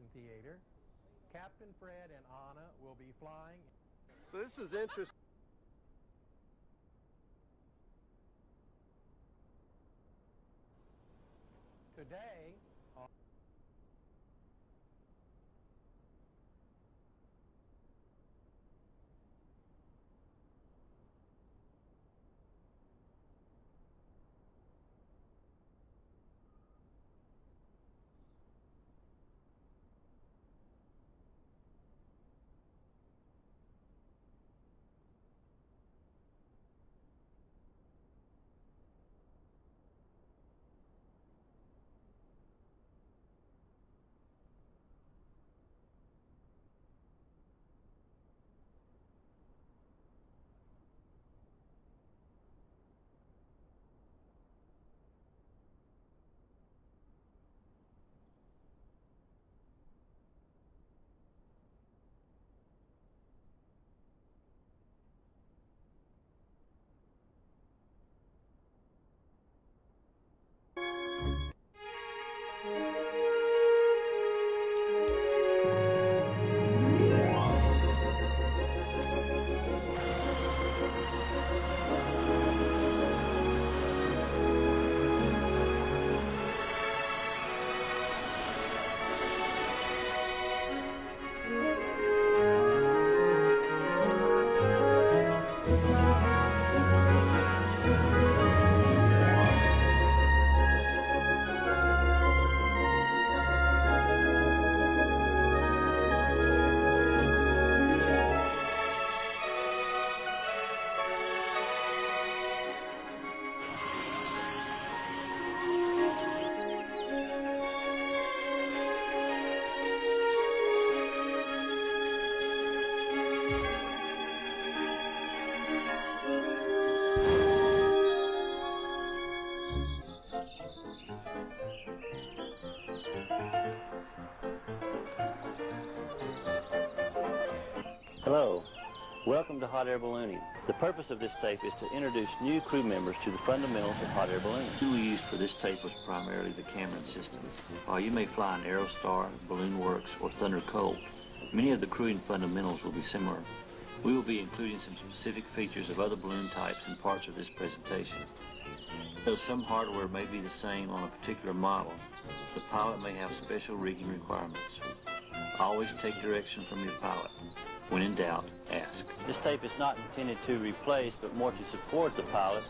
Aviation Theater. Captain Fred and Anna will be flying. So this is interesting. Today, Hello, welcome to Hot Air Ballooning. The purpose of this tape is to introduce new crew members to the fundamentals of hot air ballooning. The tool we used for this tape was primarily the Cameron system. While you may fly an Aerostar, Balloon Works, or Thunder Colt, many of the crewing fundamentals will be similar. We will be including some specific features of other balloon types in parts of this presentation. Though some hardware may be the same on a particular model, the pilot may have special rigging requirements. Always take direction from your pilot. When in doubt, ask. This tape is not intended to replace, but more to support the pilot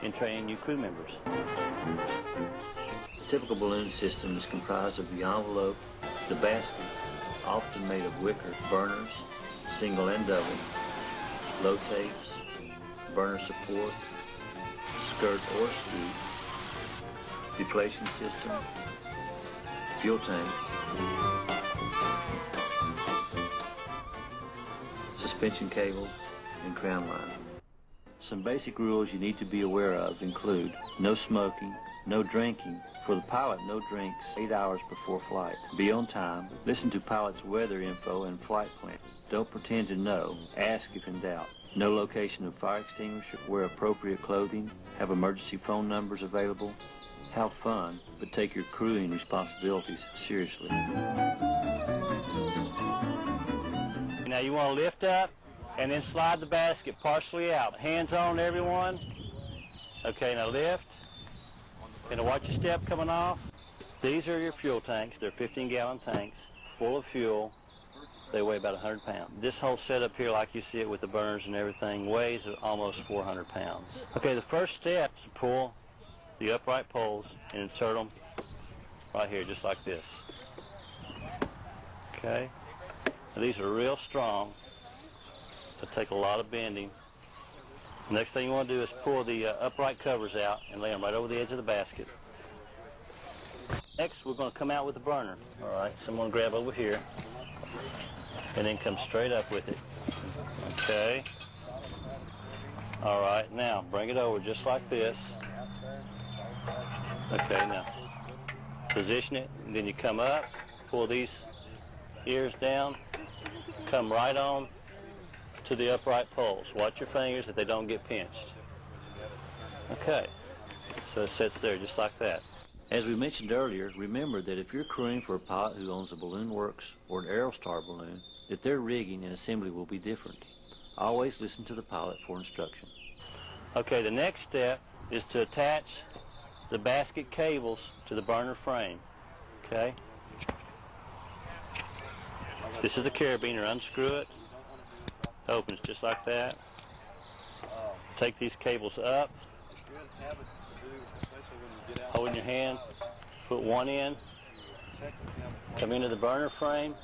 in training new crew members. The typical balloon system is comprised of the envelope, the basket, often made of wicker, burners, single and double, low tapes, burner support, skirt or scoop, deflation system, fuel tanks, suspension cable, and crown line. Some basic rules you need to be aware of include no smoking, no drinking. For the pilot, no drinks 8 hours before flight. Be on time. Listen to pilot's weather info and flight plan. Don't pretend to know. Ask if in doubt. No location of fire extinguisher. Wear appropriate clothing. Have emergency phone numbers available. Have fun, but take your crewing responsibilities seriously. Now you want to lift up and then slide the basket partially out. Hands on, everyone. Okay, now lift. And watch your step coming off. These are your fuel tanks. They're 15-gallon tanks, full of fuel. They weigh about 100 pounds. This whole setup here, like you see it with the burners and everything, weighs almost 400 pounds. Okay, the first step is to pull the upright poles and insert them right here, just like this. Okay. Now, these are real strong. They take a lot of bending. The next thing you want to do is pull the upright covers out and lay them right over the edge of the basket. Next, we're going to come out with the burner. All right, someone grab over here and then come straight up with it. Okay. All right, now bring it over just like this. Okay, now position it, and then you come up, pull these ears down, come right on to the upright poles. Watch your fingers that they don't get pinched. Okay, so it sits there just like that. As we mentioned earlier, remember that if you're crewing for a pilot who owns a balloon works or an Aerostar balloon, that their rigging and assembly will be different. Always listen to the pilot for instruction. Okay, the next step is to attach the basket cables to the burner frame. Okay? This is the carabiner. Unscrew it. Opens just like that. Take these cables up. Hold in your hand. Put one in. Come into the burner frame.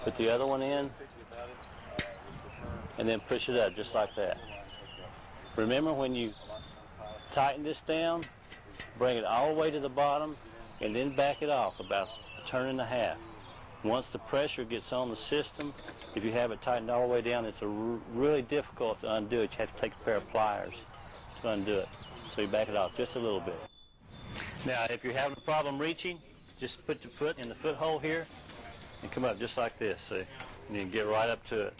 Put the other one in. And then push it up just like that. Remember, when you tighten this down, bring it all the way to the bottom and then back it off about a turn and a half. Once the pressure gets on the system, if you have it tightened all the way down, it's really difficult to undo it. You have to take a pair of pliers to undo it. So you back it off just a little bit. Now, if you're having a problem reaching, just put your foot in the foothold here and come up just like this, see? And you can get right up to it.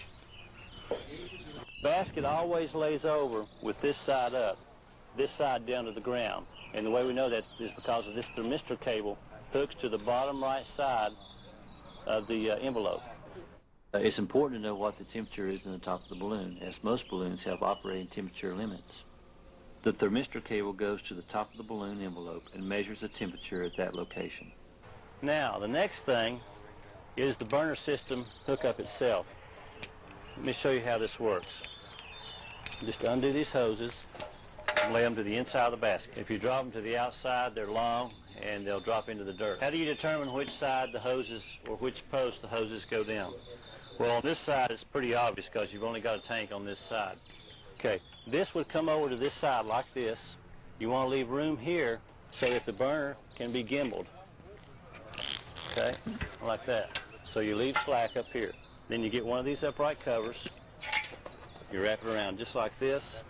Basket always lays over with this side up, this side down to the ground. And the way we know that is because of this thermistor cable hooks to the bottom right side of the envelope. It's important to know what the temperature is in the top of the balloon, as most balloons have operating temperature limits. The thermistor cable goes to the top of the balloon envelope and measures the temperature at that location. Now, the next thing is the burner system hookup itself. Let me show you how this works. Just undo these hoses and lay them to the inside of the basket. If you drop them to the outside, they're long and they'll drop into the dirt. How do you determine which side the hoses, or which post the hoses go down? Well, on this side it's pretty obvious because you've only got a tank on this side. Okay, this would come over to this side like this. You want to leave room here so that the burner can be gimbaled. Okay, like that. So you leave slack up here. Then you get one of these upright covers. You wrap it around just like this.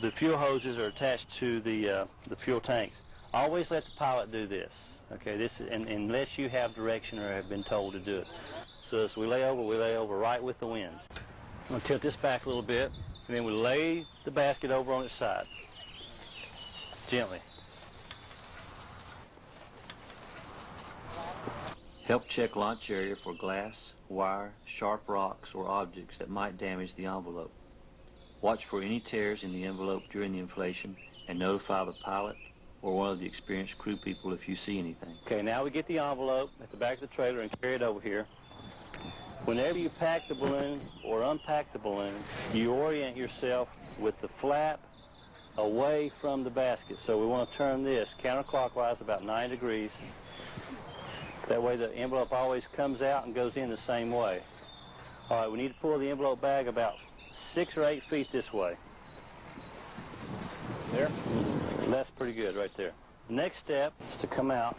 The fuel hoses are attached to the fuel tanks. Always let the pilot do this. Okay, this is, unless you have direction or have been told to do it. So as we lay over right with the wind. I'm going to tilt this back a little bit, and then we lay the basket over on its side. Gently. Help check launch area for glass, wire, sharp rocks, or objects that might damage the envelope. Watch for any tears in the envelope during the inflation and notify the pilot or one of the experienced crew people if you see anything. Okay, now we get the envelope at the back of the trailer and carry it over here. Whenever you pack the balloon or unpack the balloon, you orient yourself with the flap away from the basket. So we want to turn this counterclockwise about 9 degrees. That way the envelope always comes out and goes in the same way. All right, we need to pull the envelope bag about 6 or 8 feet this way. There? That's pretty good right there. The next step is to come out.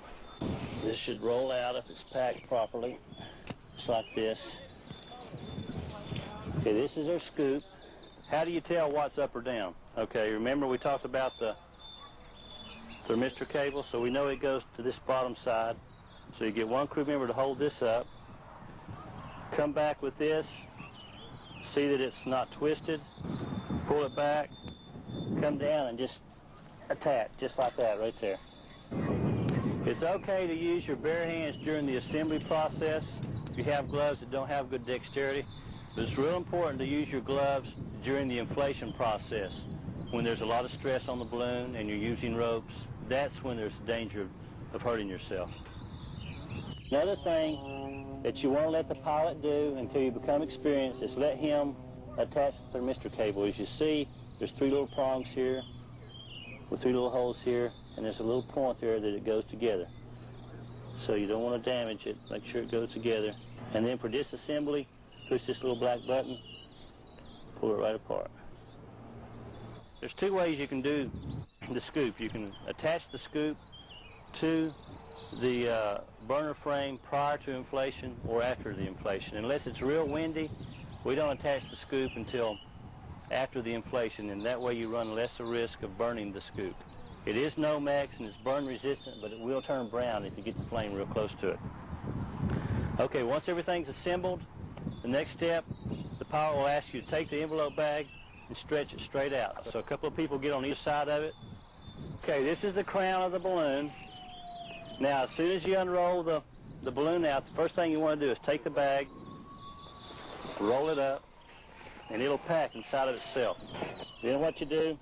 This should roll out if it's packed properly, just like this. Okay, this is our scoop. How do you tell what's up or down? Okay, remember we talked about the thermistor cable, so we know it goes to this bottom side. So you get one crew member to hold this up, come back with this, see that it's not twisted, pull it back, come down and just attach, just like that right there. It's okay to use your bare hands during the assembly process if you have gloves that don't have good dexterity, but it's real important to use your gloves during the inflation process. When there's a lot of stress on the balloon and you're using ropes, that's when there's danger of hurting yourself. Another thing that you want to let the pilot do until you become experienced is let him attach the thermistor cable. As you see, there's 3 little prongs here with 3 little holes here, and there's a little point there that it goes together. So you don't want to damage it. Make sure it goes together. And then for disassembly, push this little black button, pull it right apart. There's 2 ways you can do the scoop. You can attach the scoop to the burner frame prior to inflation or after the inflation. Unless it's real windy, we don't attach the scoop until after the inflation, and that way you run less risk of burning the scoop. It is Nomex and it's burn resistant, but it will turn brown if you get the flame real close to it. Okay, once everything's assembled, the next step, the pilot will ask you to take the envelope bag and stretch it straight out. So a couple of people get on each side of it, Okay, this is the crown of the balloon. Now, as soon as you unroll the balloon out, the first thing you want to do is take the bag, roll it up, and it'll pack inside of itself. Then what you do,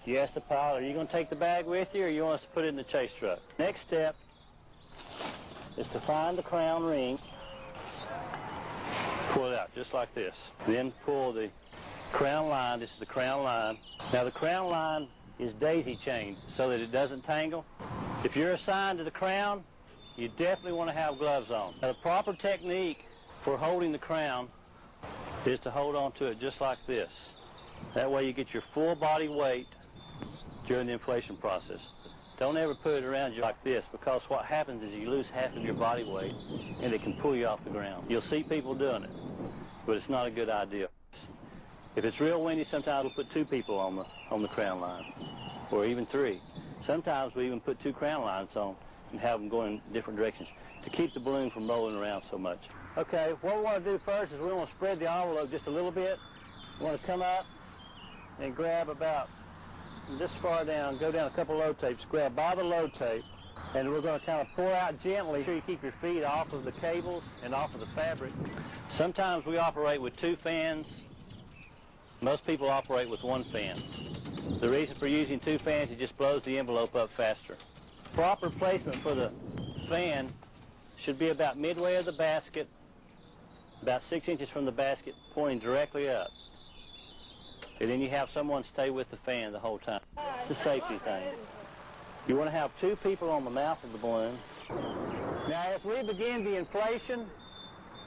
you ask the pilot, are you going to take the bag with you, or you want us to put it in the chase truck? Next step is to find the crown ring, pull it out just like this. Then pull the crown line. This is the crown line. Now the crown line is daisy chained so that it doesn't tangle. If you're assigned to the crown, you definitely want to have gloves on. Now, the proper technique for holding the crown is to hold on to it just like this. That way you get your full body weight during the inflation process. Don't ever put it around you like this, because what happens is you lose half of your body weight and it can pull you off the ground. You'll see people doing it, but it's not a good idea. If it's real windy, sometimes we'll put 2 people on the crown line, or even 3. Sometimes we even put 2 crown lines on and have them going in different directions to keep the balloon from rolling around so much. Okay, what we want to do first is we want to spread the envelope just a little bit. We want to come up and grab about this far down, go down a couple load tapes, grab by the load tape, and we're going to kind of pour out gently. Make sure you keep your feet off of the cables and off of the fabric. Sometimes we operate with 2 fans. Most people operate with 1 fan. The reason for using 2 fans, it just blows the envelope up faster. Proper placement for the fan should be about midway of the basket, about 6 inches from the basket, pointing directly up. And then you have someone stay with the fan the whole time. It's a safety thing. You want to have 2 people on the mouth of the balloon. Now, as we begin the inflation,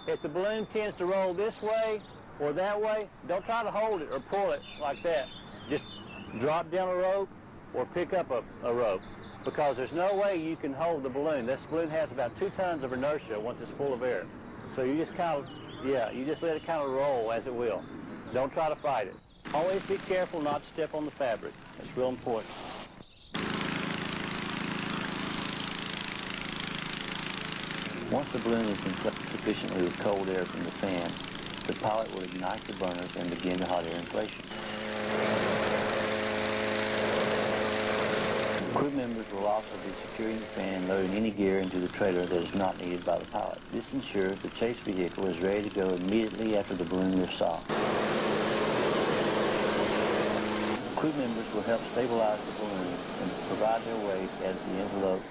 if the balloon tends to roll this way or that way, don't try to hold it or pull it like that. Just drop down a rope or pick up a rope, because there's no way you can hold the balloon. This balloon has about 2 tons of inertia once it's full of air. So you just kind of, you just let it kind of roll as it will. Don't try to fight it. Always be careful not to step on the fabric. That's real important. Once the balloon is inflated sufficiently with cold air from the fan, the pilot will ignite the burners and begin the hot air inflation. Crew members will also be securing the fan and loading any gear into the trailer that is not needed by the pilot. This ensures the chase vehicle is ready to go immediately after the balloon lifts off. Crew members will help stabilize the balloon and provide their weight as the envelope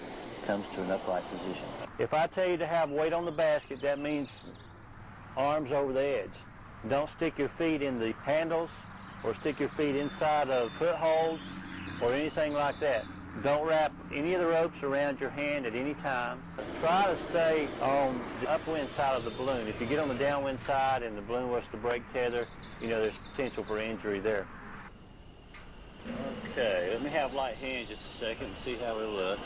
comes to an upright position. If I tell you to have weight on the basket, that means arms over the edge. Don't stick your feet in the handles or stick your feet inside of footholds or anything like that. Don't wrap any of the ropes around your hand at any time. Try to stay on the upwind side of the balloon. If you get on the downwind side and the balloon was to break tether, there's potential for injury there. Okay, let me have light hands just a second and see how it'll look.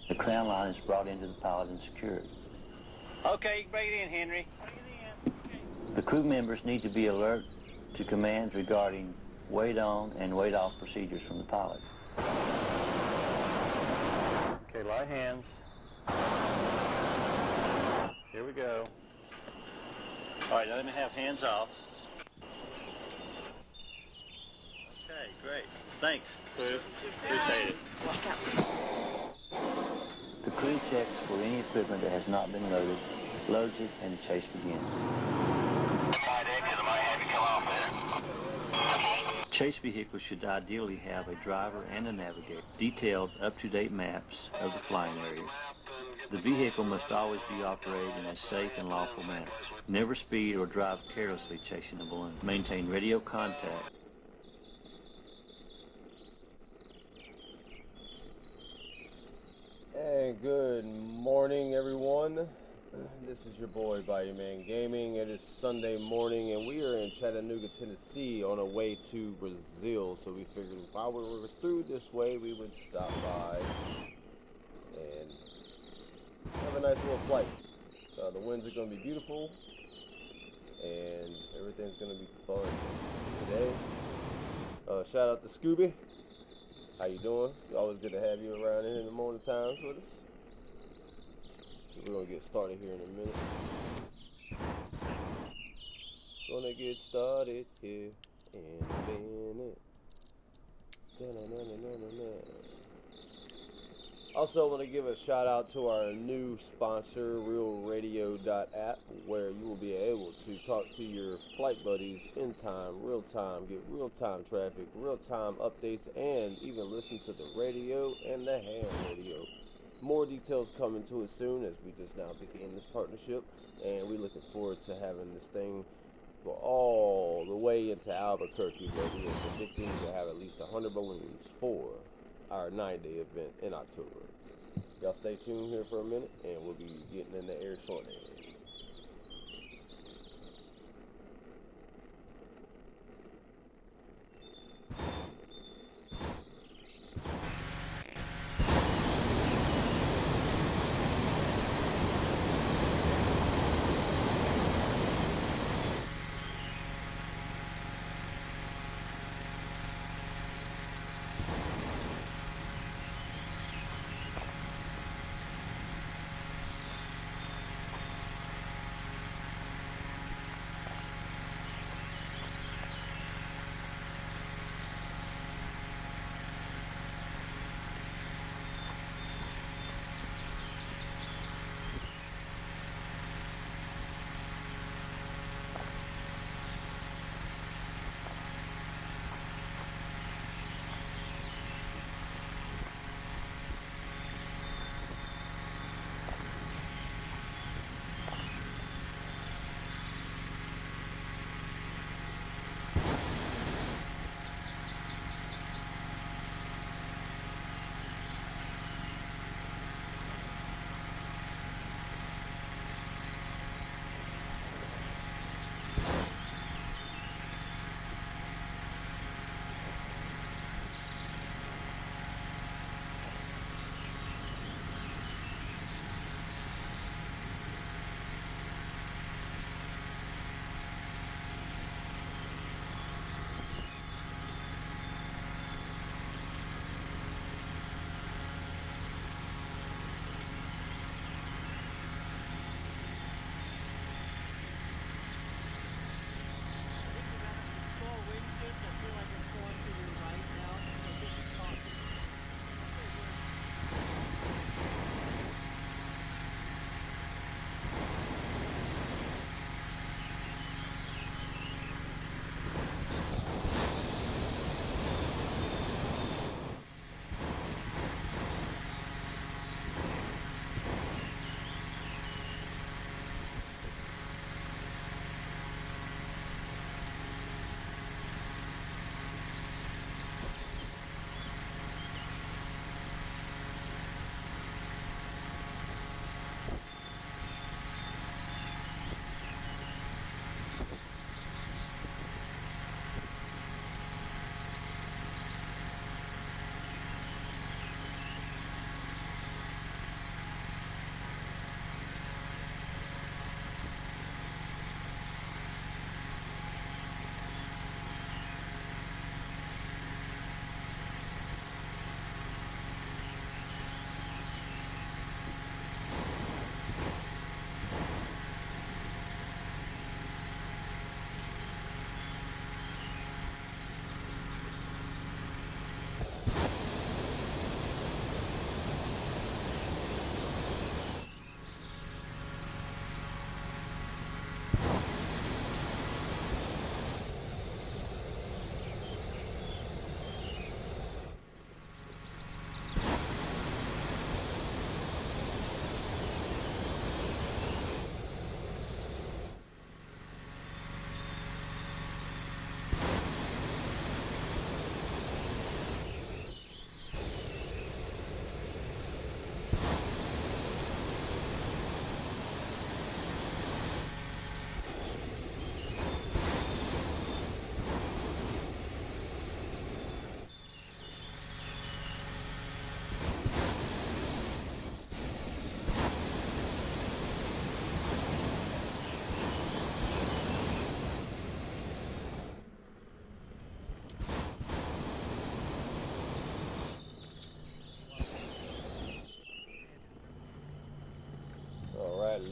The crown line is brought into the pilot and secured. Okay, you can bring it in, Henry. Bring it in. Okay. The crew members need to be alert to commands regarding weight on and weight off procedures from the pilot. Okay, light hands. Here we go. All right, now let me have hands off. Okay, great. Thanks, crew. Appreciate it. The crew checks for any equipment that has not been loaded, loads it, and the chase begins. Chase vehicles should ideally have a driver and a navigator, detailed up-to-date maps of the flying areas. The vehicle must always be operated in a safe and lawful manner. Never speed or drive carelessly chasing a balloon. Maintain radio contact. And good morning, everyone. This is your boy Bayou Man Gaming. It is Sunday morning, and we are in Chattanooga, Tennessee, on our way to Brazil. So we figured while we were through this way, we would stop by and have a nice little flight. The winds are going to be beautiful, and everything's going to be fun today. Shout out to Scooby. How you doing? It's always good to have you around here in the morning times with us. We're going to get started here in a minute. Gonna get started here in a minute. Da-na-na-na-na-na. Also, I want to give a shout out to our new sponsor, RealRadio.app, where you will be able to talk to your flight buddies in time, real time, get real time traffic, real time updates, and even listen to the radio and the ham radio. More details coming to us soon as we just now begin this partnership, and we're looking forward to having this thing go all the way into Albuquerque, where we are predicting to have at least 100 balloons for our 9-day event in October. Y'all stay tuned here for a minute, and we'll be getting in the air shortly.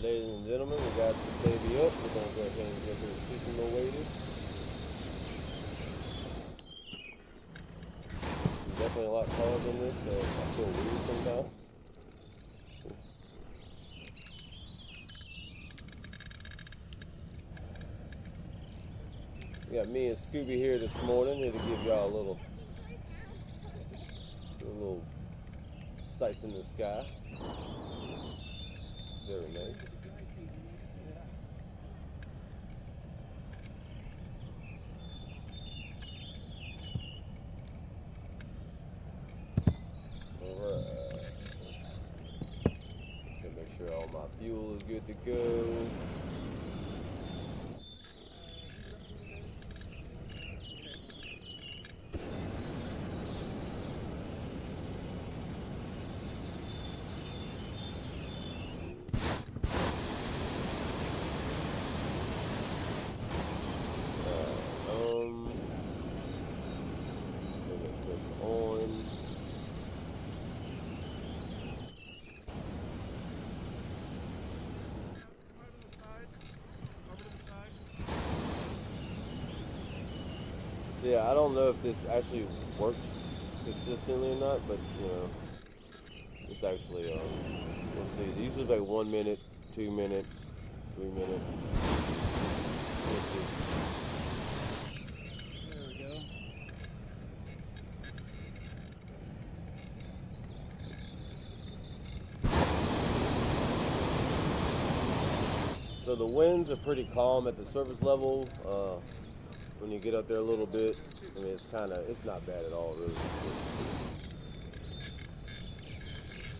Ladies and gentlemen, we got the baby up. We're going to go ahead and get her seasonal weighted. Definitely a lot taller than this, so I feel weird sometimes. got me and Scooby here this morning, here to give y'all a little sights in the sky. Very nice. Alright. Gotta make sure all my fuel is good to go. Yeah, I don't know if this actually works consistently or not, but you know, it's actually let's see, it's usually like 1 minute, 2 minute, 3 minutes. There we go. So the winds are pretty calm at the surface level. When you get up there a little bit, I mean, it's not bad at all, really.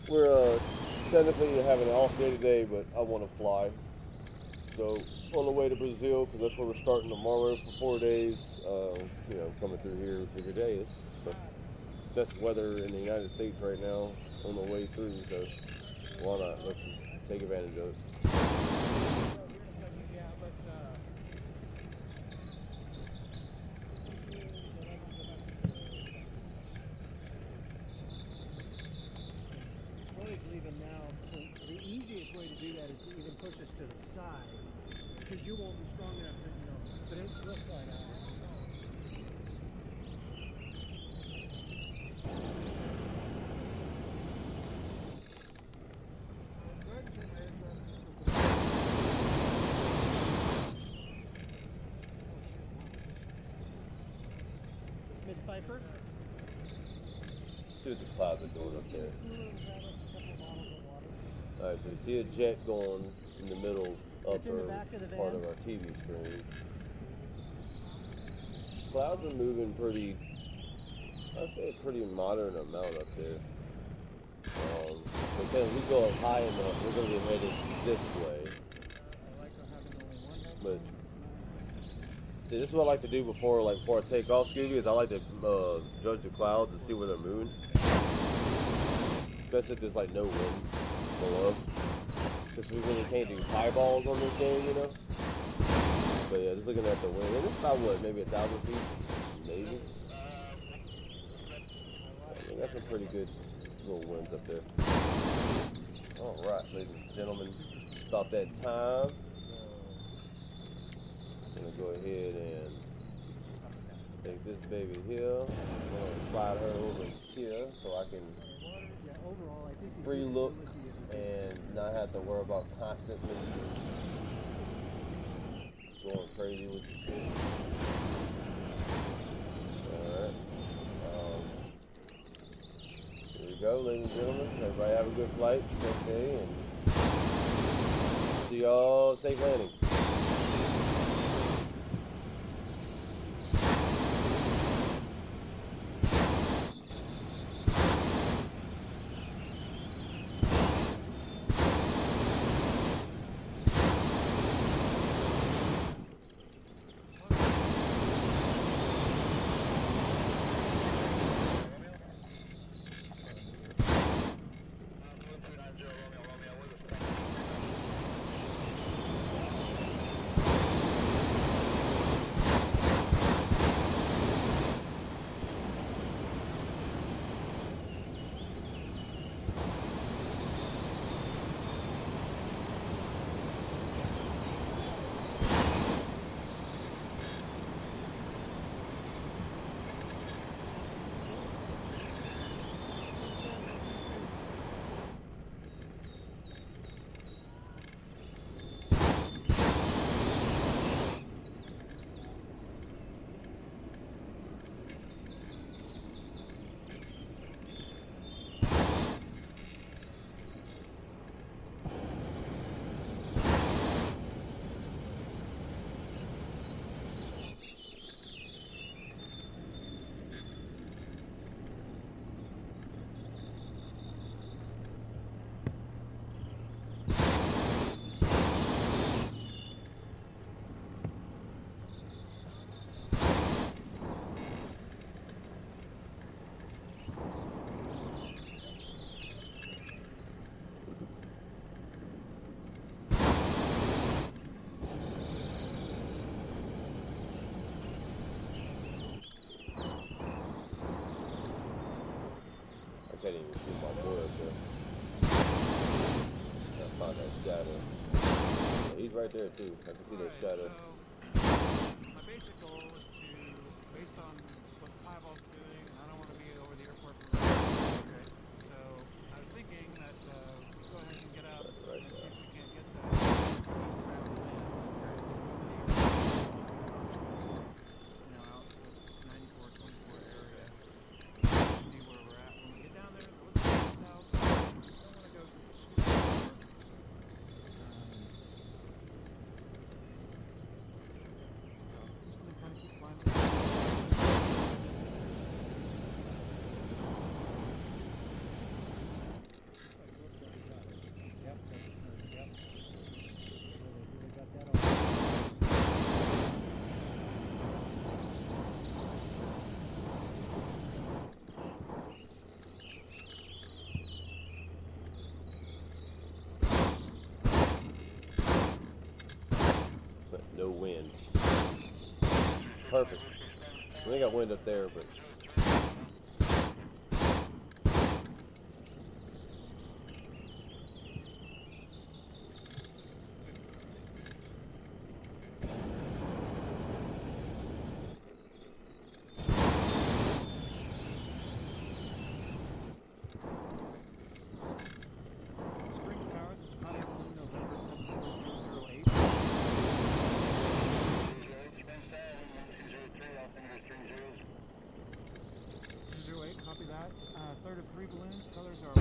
We're technically having an off day today, but I want to fly. So on the way to Brazil, because that's where we're starting tomorrow for 4 days. You know, coming through here every day is, but best weather in the United States right now on the way through. So why not? Let's just take advantage of it. Leaving now, so the easiest way to do that is to even push us to the side, because you won't be strong enough to, you know, but it's will slide out. Miss Piper? See what the clouds are doing up there. Alright, so you see a jet going in the middle upper part of our TV screen. Clouds are moving pretty, I'd say a pretty moderate amount up there. Because we go up high enough, we're going to be headed this way. But see, this is what I like to do before I take off, Scooby, is I like to judge the clouds and see where they're moving. Especially if there's like no wind below. Because we really can't do highballs on this thing, you know? But yeah, just looking at the wind. And it's about what, maybe 1,000 feet? Maybe. We got some pretty good little winds up there. Alright, ladies and gentlemen. About that time. I'm gonna go ahead and take this baby here. I'm gonna slide her over here so I can free look and not have to worry about constantly going crazy with the shit. Alright. Here we go, ladies and gentlemen. Everybody have a good flight. Okay, and see y'all safe landings. can't even see my boy up there. Gotta find that shadow. Yeah, he's right there too. I can see that shadow. So my basic goal is to, based on what the piebald's doing, and I don't want to be over the airport for okay. So I was thinking that we go ahead and get out and see if we can't get the eastbound wind over the airport. You know, out the 94-24 area. See where we're at when we get down there. Look at the south. I don't want to go too far. Kind of keep climbing. Yep. Yep. Really got that on. But no wind. Perfect. We got wind up there, but Springs Tower, this is hot air balloon November 74008. Copy that. Third of 3 balloons. Colors are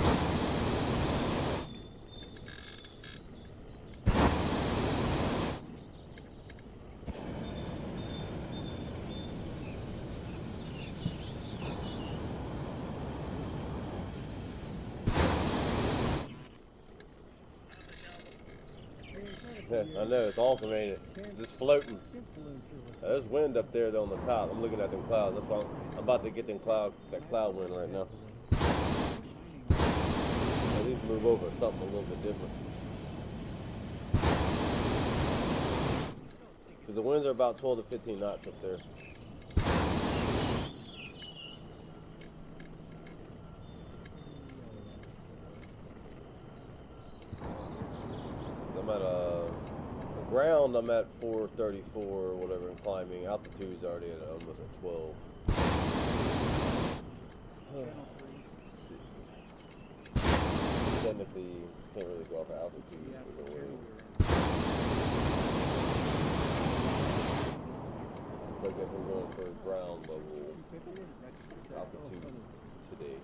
yeah, I know, it's awesome, ain't it? Just floating. There's wind up there though on the top. I'm looking at them clouds. That's why I'm about to get that cloud wind right now. At least move over something a little bit different. Because the winds are about 12 to 15 knots up there. I'm at ground, I'm at 434 or whatever, and climbing. Altitude's already at almost at 12. Technically, can't really go off of altitude. So I guess we're going for ground level altitude today.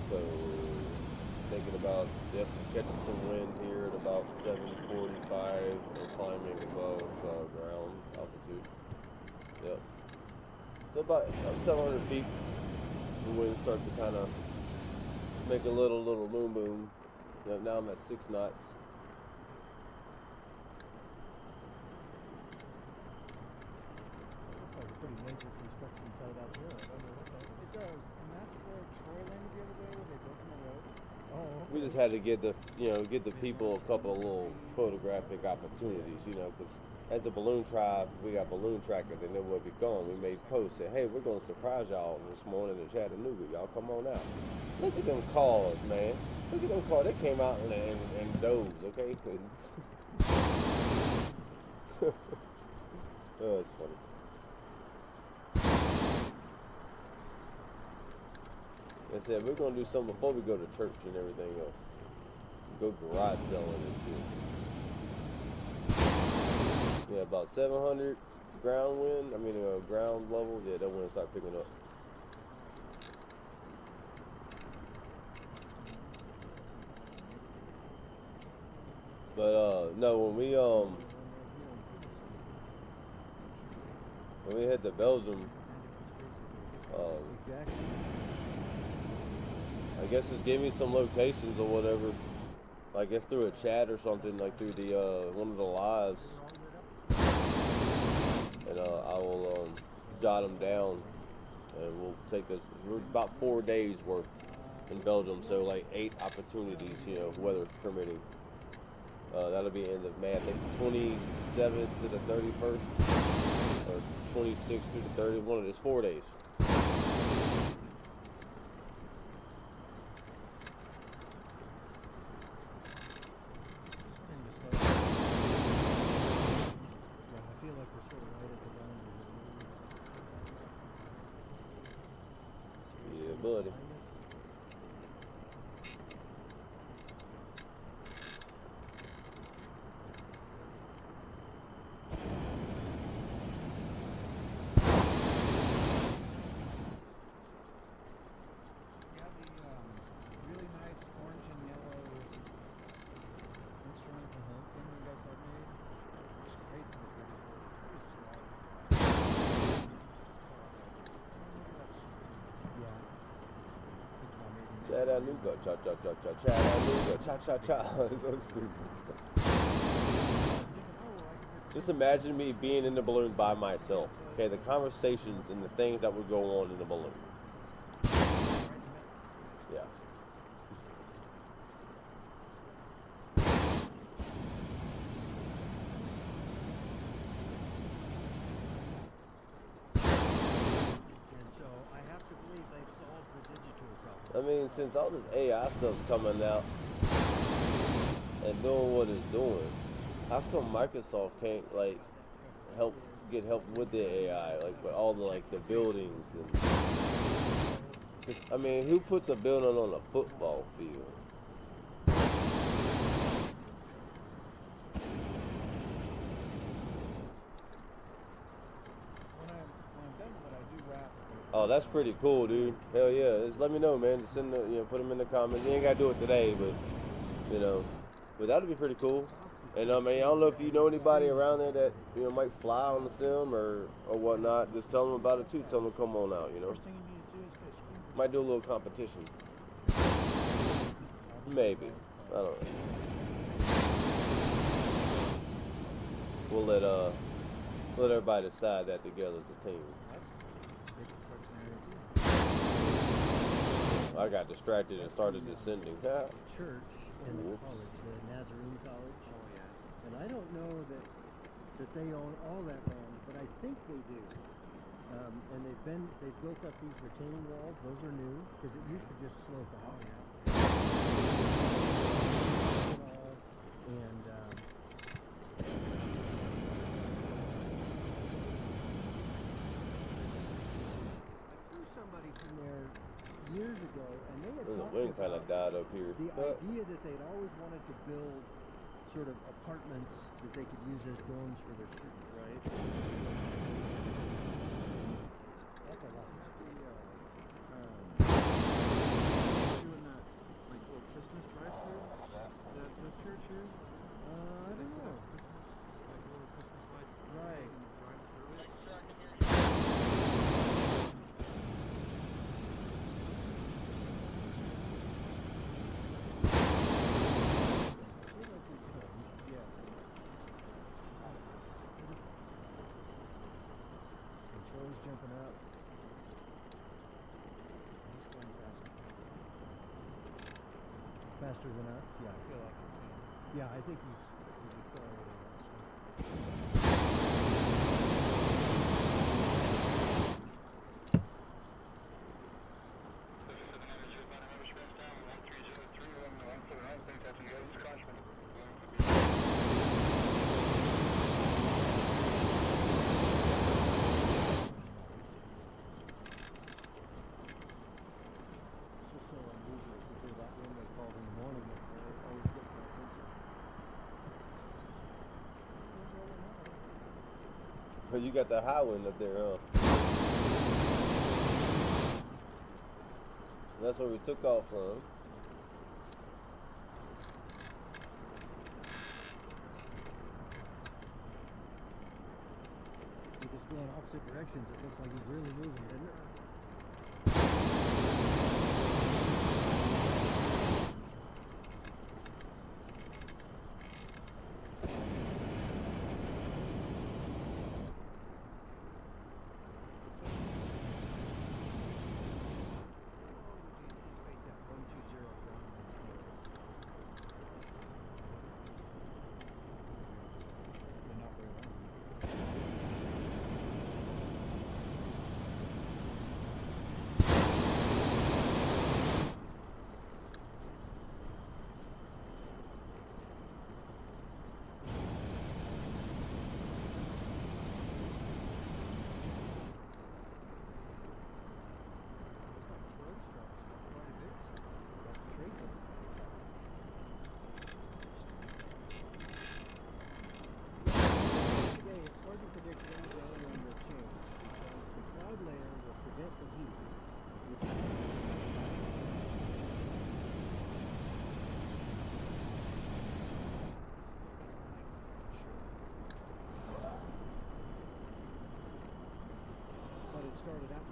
So, thinking about catching some wind here at about 7:45 and climbing above ground altitude. Yep. So about 700 feet, the wind starts to kind of make a little boom boom. Yep, now I'm at 6 knots. Looks like a pretty major construction site out here. I wonder what that is. It does, and that's where Troy landed the other day when they built him a road. Oh, okay. We just had to get the people a couple of little photographic opportunities, because as a balloon tribe, we got balloon trackers. They know where we're going. We made posts saying, hey, we're going to surprise y'all this morning in Chattanooga. Y'all come on out. Look at them cars, man. Look at them cars. They came out and dove, okay? Oh, it's funny. I said, we're going to do something before we go to church and everything else. Go garage selling and shit. Yeah, about 700 ground level. Yeah, that wind start picking up. But, no, when we head to Belgium, Exactly. I guess just give me some locations or whatever. I guess through a chat or something, like through the one of the lives, and I will jot them down, and we'll take us. We're about 4 days worth in Belgium, so like 8 opportunities, weather permitting. That'll be end of May. I think 27th to the 31st, or 26th through the 30th. One of those 4 days. Buddy. Really nice orange and yellow instrumental home thing you guys have made. It's great for the 34. Pretty small. Yeah. Chattanooga, cha cha cha cha, Chattanooga, cha cha cha. It's so stupid. Just imagine me being in the balloon by myself. Okay, the conversations and the things that would go on in the balloon. Yeah. I mean, since all this AI stuff's coming out and doing what it's doing, how come Microsoft can't like get help with the AI, like with all the buildings and? 'Cause, I mean, who puts a building on a football field? Oh, that's pretty cool, dude. Hell yeah. Just let me know, man. Just send put them in the comments. You ain't got to do it today, but, but that'd be pretty cool. And, I mean, I don't know if you know anybody around there that, might fly on the sim or whatnot. Just tell them about it, too. Tell them to come on out, Might do a little competition. Maybe. I don't know. We'll let everybody decide that together as a team. I got distracted and started descending. Church in the college, the Nazarene College. Oh yeah. And I don't know that they own all that land, but I think they do. And they've built up these retaining walls. Those are new because it used to just slope off. Oh yeah. And I flew somebody from there years ago, and they had talked wind kind of died up here. The idea that they'd always wanted to build sort of apartments that they could use as dorms for their students. Right. That's a lot. Doing that little Christmas drive-through. Is that this church here? I don't know. Little Christmas lights. Right. Drive through it. Jumping up. He's going faster. Faster than us? Yeah. I feel like it. Yeah, I think he's accelerating You got the high wind up there, huh? That's where we took off from. With this going opposite directions, it looks like he's really moving, doesn't it?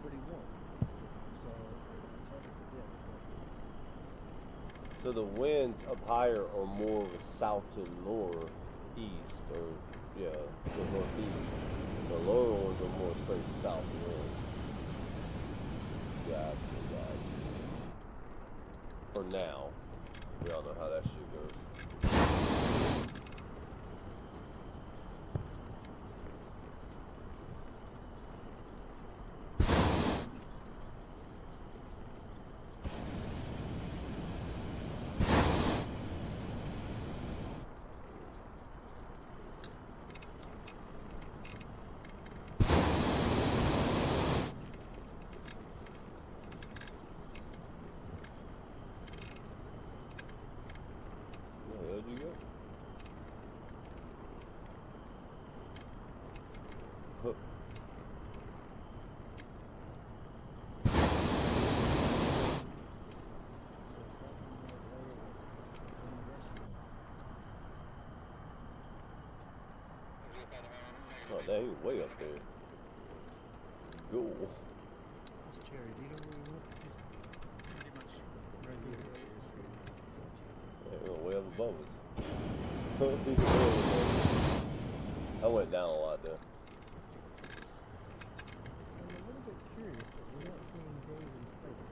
pretty warm. So it's hard to predict. So the winds up higher are more of a south to northeast, or to northeast. The lower ones are more straight south winds. Gotcha. For now, we all know how that shit goes. Where'd you go? Hook. Oh, now he's way up there. Cool. It's Terry. Do you know where he went? He's pretty much right here. Yeah, he went way up above us. I went down a lot there. I'm a little bit curious that we're not seeing Dave and Clayton.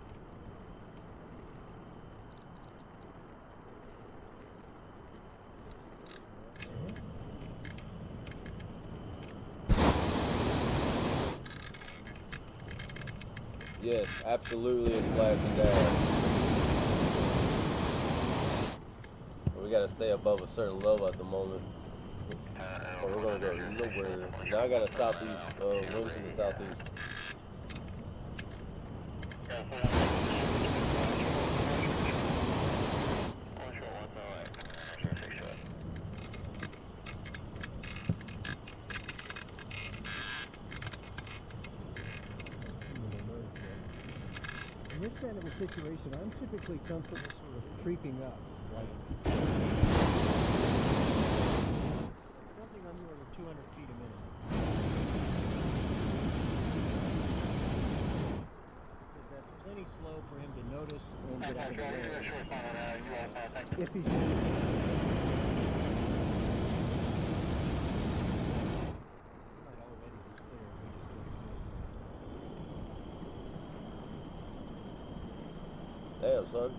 Yes, absolutely, it's flashing down. We gotta stay above a certain level at the moment. Or we're gonna go nowhere. Now I got a southeast wind from the southeast. In this kind of a situation, I'm typically comfortable sort of creeping up, like something on the order of 200 feet a minute. Because that's plenty slow for him to notice and get out of the way. If he's might already be clear, we just don't see it. Damn, son.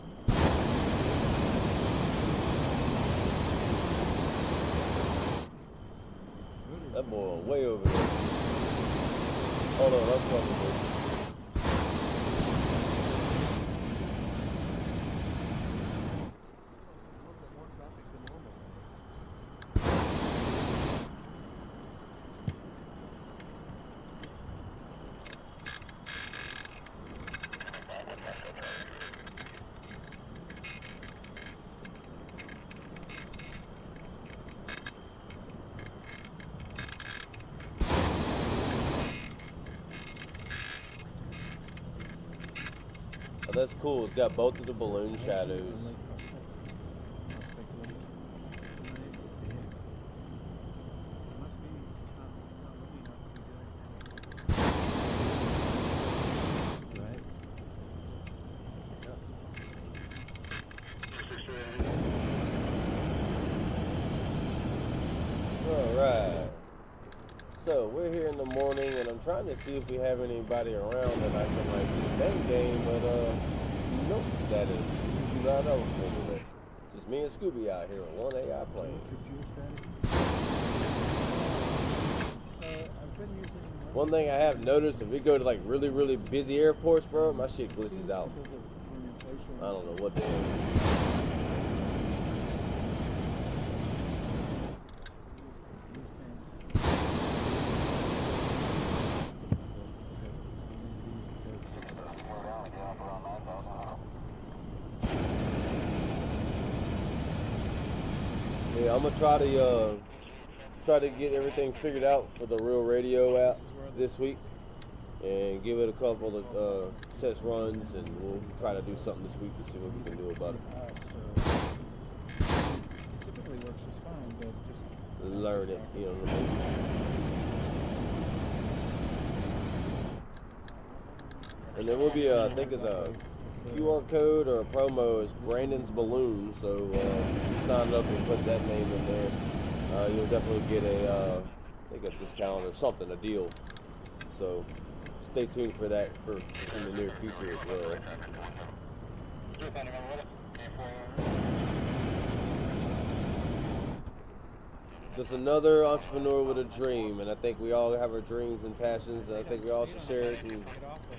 That boy way over there. Hold on, I'm fucking with you. A little bit more traffic than normal. Oh, that's cool. It's got both of the balloon shadows. It must be not windy enough to be doing anything. Right. Alright. So we're here in the morning and I'm trying to see if we have anybody around that I can like do that game, but nope, that is not open. Just me and Scooby out here on one AI plane. What's your fuel strategy? I've been using One thing I have noticed, if we go to like really, really busy airports, bro, my shit glitches out. I don't know what the hell. Yeah, I'm gonna try to get everything figured out for the Real Radio app this week, and give it a couple of test runs, and we'll try to do something this week to see what we can do about it. It typically works just fine, but just Learn it, you know. And there will be, I think it's a QR code or a promo. It's Brandon's Balloon. So if you sign up and put that name in there, you'll definitely get a, I think a discount or something, a deal. So stay tuned for that in the near future as well. Just another entrepreneur with a dream, and I think we all have our dreams and passions, and I think we all should share it and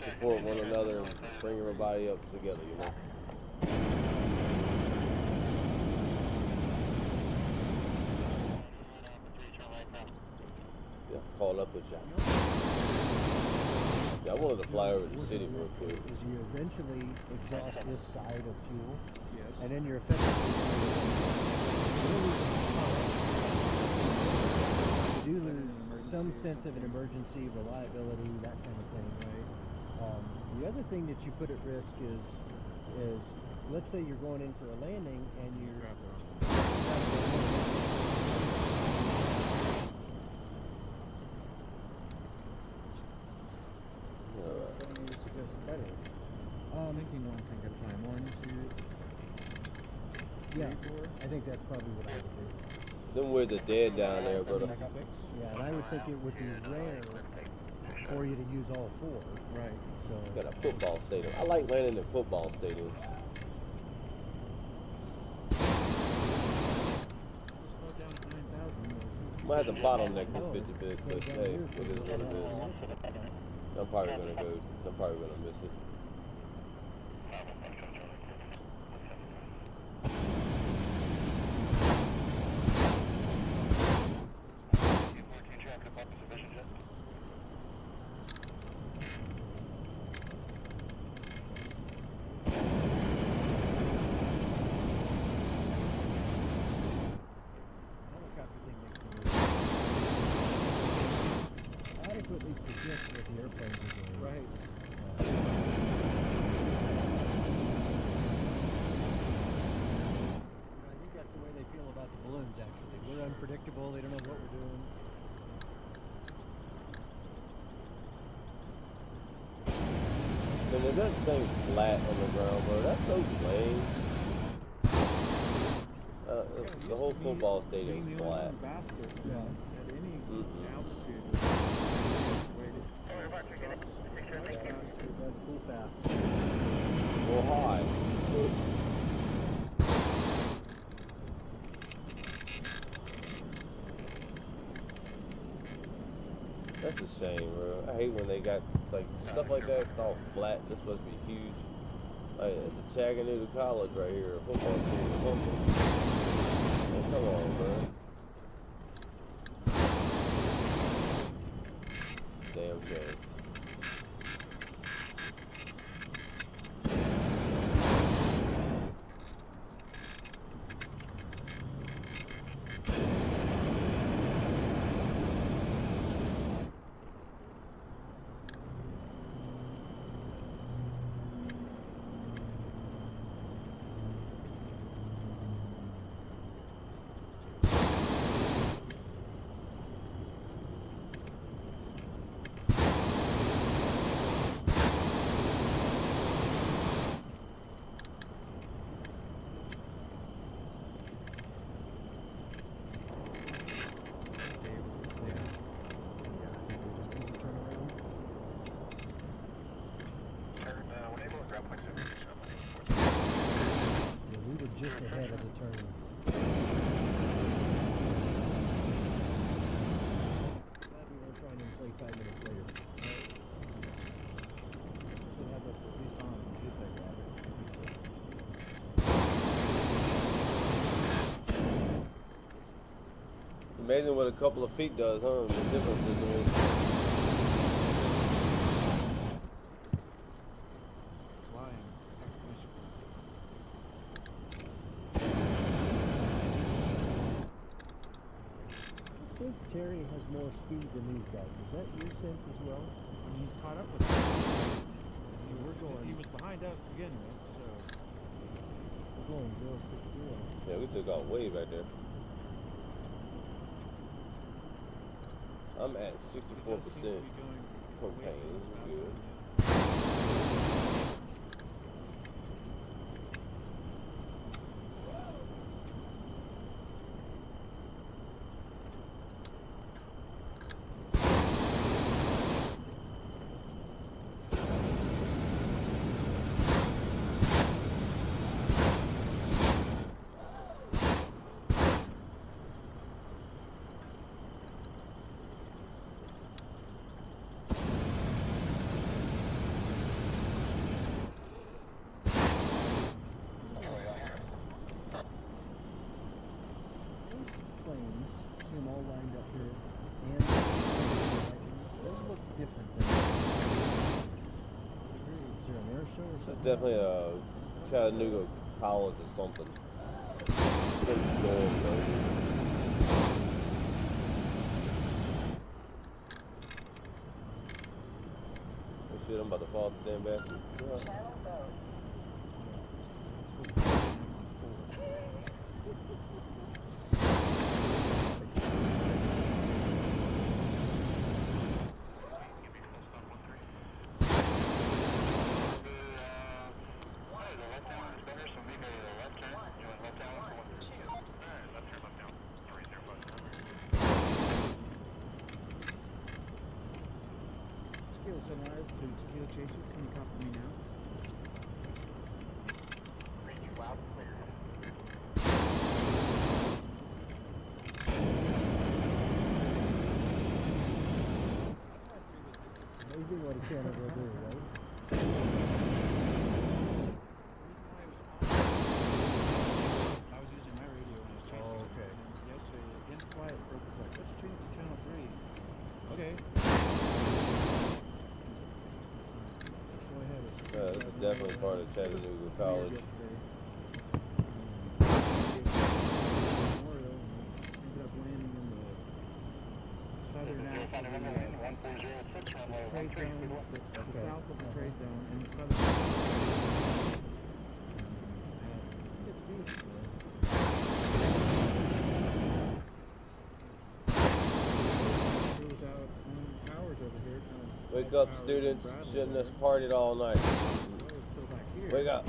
support one another and bring everybody up together, you know. Yeah, call up with y'all. Yeah, I wanted to fly over the city real quick. Is you eventually exhaust this side of fuel, and then you're effectively you do lose some sense of an emergency, reliability, that kind of thing, right? The other thing that you put at risk is let's say you're going in for a landing and you're Thinking one thing at a time. 1, 2, 3, yeah, 4. I think that's probably what I would do. Them with the dead down there, brother. Yeah, and I would think it would be rare for you to use all 4. Right. So Got a football stadium. I like landing in football stadiums. Slow down at 9,000. Might have to bottleneck this bitch a bit, but hey, it is what it is. I'm probably gonna miss it. helicopter thing makes me adequately predict what the airplanes are doing. Right. I think that's the way they feel about the balloons, actually. We're unpredictable, they don't know what we're doing. Man, is that thing flat on the ground, bro? That's so lame. The whole football stadium is flat. Basket. Yeah. At any altitude. That's cool fast. Well, high. That's a shame, bro. I hate when they got like stuff like that. It's all flat. This must be huge. Like it's a Chattanooga College right here, a football team or something. Man, come on, bro. Damn shame. Just ahead of the turn. Glad we weren't trying to inflate 5 minutes later. Should have us at least on in case I grab it. Amazing what a couple of feet does, huh? The difference is Flying. I think Terry has more speed than these guys. Is that your sense as well? I mean, he's caught up with us. He was behind us to begin with, so. We're going 060. yeah, we took off way back there. I'm at 64% propane. This is good. and those look different than is there an air show or It's something? definitely a Chattanooga college or something. Pretty cool, oh shit, I'm about to fall off the damn basket. Yeah. Sunrise to Tequila Chasers, can you copy me now? Loud and clear. Amazing what a channel will do, right? I was using my radio when I was chasing. Oh, okay. And yesterday, in flight, Brooke was like, let's change to channel 3. Okay. This is definitely part of Chattanooga College. Trade zone, the south of the trade zone, and the southern. It's beautiful. It was out on towers over here. Wake up, students. Shouldn't have partied all night. Wake up.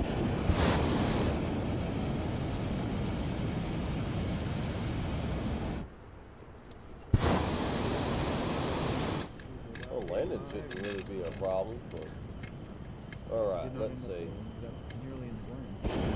Well, landing shouldn't really be a problem. But alright, let's see. Nearly in the green.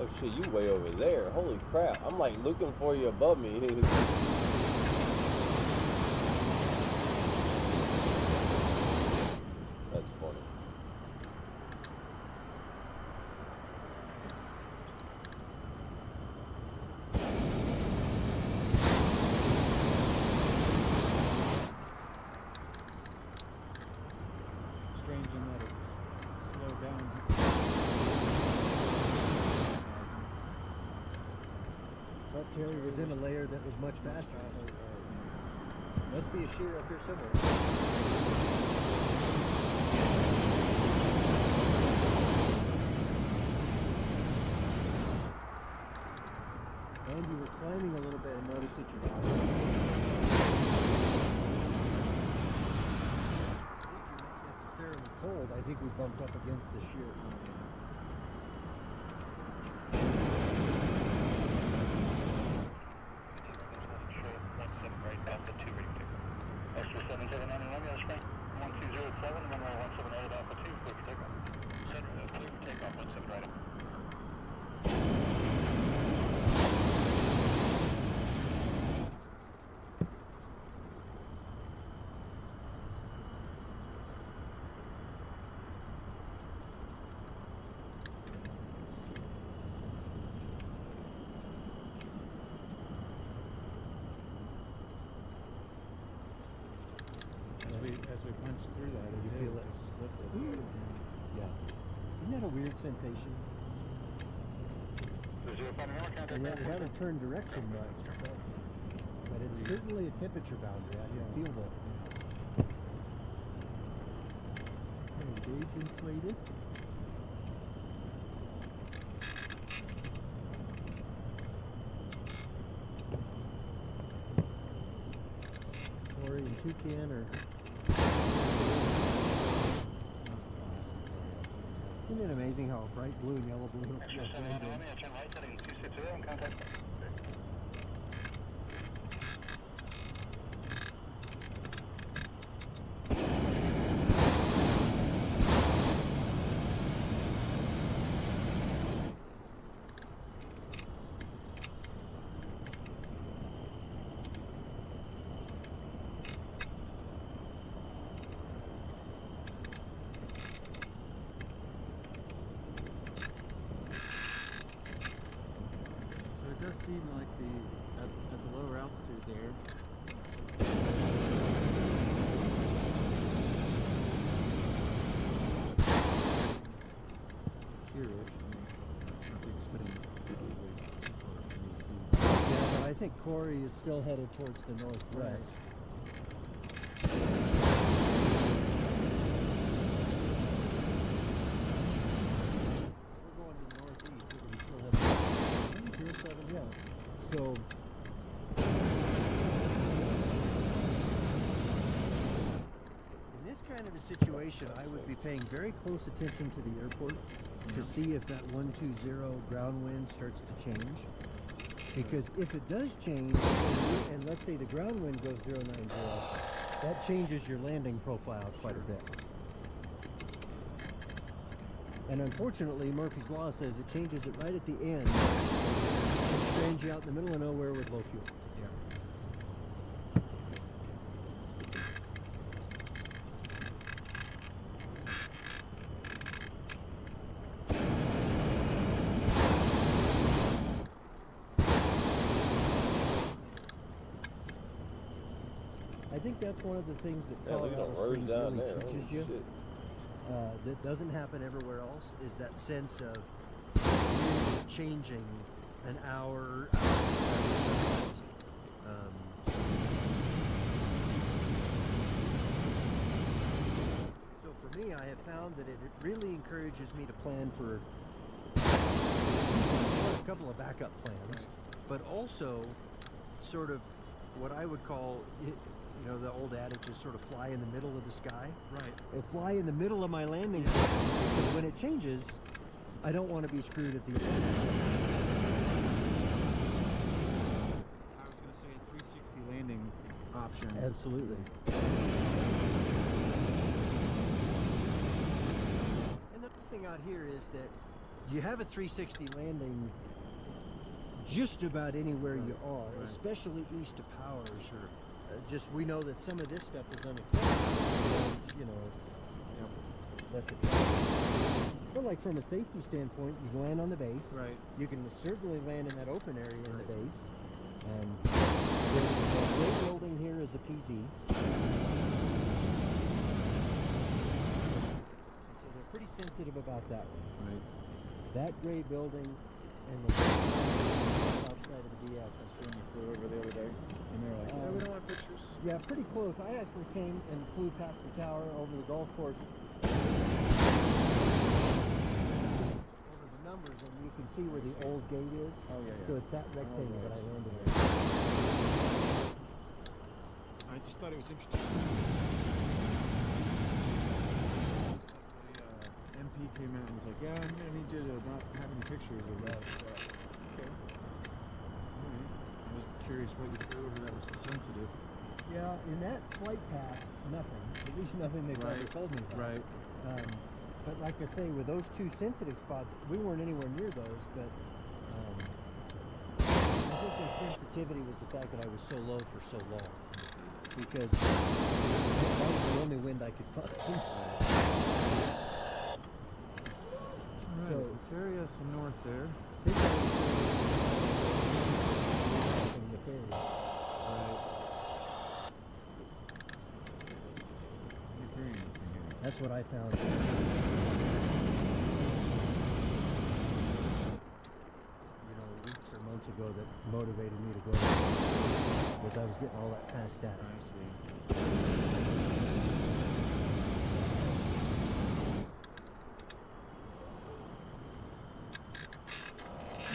Oh shit, you way over there. Holy crap. I'm like looking for you above me. That's funny. Strange in that it's slowed down. But Terry was in a layer that was much faster. Must be a shear up here somewhere. And you were climbing a little bit and noticed that you're not necessarily cold. I think we bumped up against the shear. As we punched through that, You feel it? just lifted. Yeah. Isn't that a weird sensation? And yet we haven't turned direction much, but it's certainly a temperature boundary. I can feel that. Okay, gauge inflated. canary and toucan, or... Isn't it amazing how a bright blue and yellow balloon will blend in? It does seem like at the lower altitude there. Here-ish, I think spinning Yeah, but I think Corey is still headed towards the northwest. We're going to the northeast. We're still headed 7, yeah. So in this kind of a situation, I would be paying very close attention to the airport to see if that 120 ground wind starts to change. Because if it does change, and let's say the ground wind goes 090, that changes your landing profile quite a bit. And unfortunately, Murphy's Law says it changes it right at the end and strands you out in the middle of nowhere with low fuel. Yeah. I think that's one of the things that Yeah, look at Colorado the road Springs down really there. teaches Holy you. shit. That doesn't happen everywhere else, is that sense of wind changing an hour. So for me, I have found that it really encourages me to plan for a couple of backup plans, but also sort of what I would call it. You know, the old adage is sort of fly in the middle of the sky. Right. I fly in the middle of my landing zone, because when it changes, I don't want to be screwed at the end. I was going to say a 360 landing option. Absolutely. And the best thing out here is that you have a 360 landing just about anywhere you are, especially east of Powers. Sure. Just we know that some of this stuff is unacceptable. Because, you know, that's a but like from a safety standpoint, you can land on the base. Right. You can certainly land in that open area in the base. And the gray building here is a PD. So they're pretty sensitive about that one. Right. That gray building and the outside of the DF. I saw them flew over the other day, and they're like, "No, we don't want pictures." Yeah, pretty close. I actually came and flew past the tower over the golf course. Over the numbers, and you can see where the old gate is. Oh yeah, yeah. So it's that rectangle that I landed in. I just thought it was interesting. The MP came out and was like, "Yeah, I'm gonna need you to not have any pictures of this." Okay. Alright. I was curious what you flew over that was so sensitive. Yeah, in that flight path, nothing. At least nothing they've ever told me about. Right. But like I say, with those two sensitive spots, we weren't anywhere near those, but I think their sensitivity was the fact that I was so low for so long. Because that was the only wind I could find. Right. So it's area some north there. since I was in the ferry, Right. You're hearing anything here? that's what I found. You know, weeks or months ago that motivated me to go was I was getting all that kind of static. I see.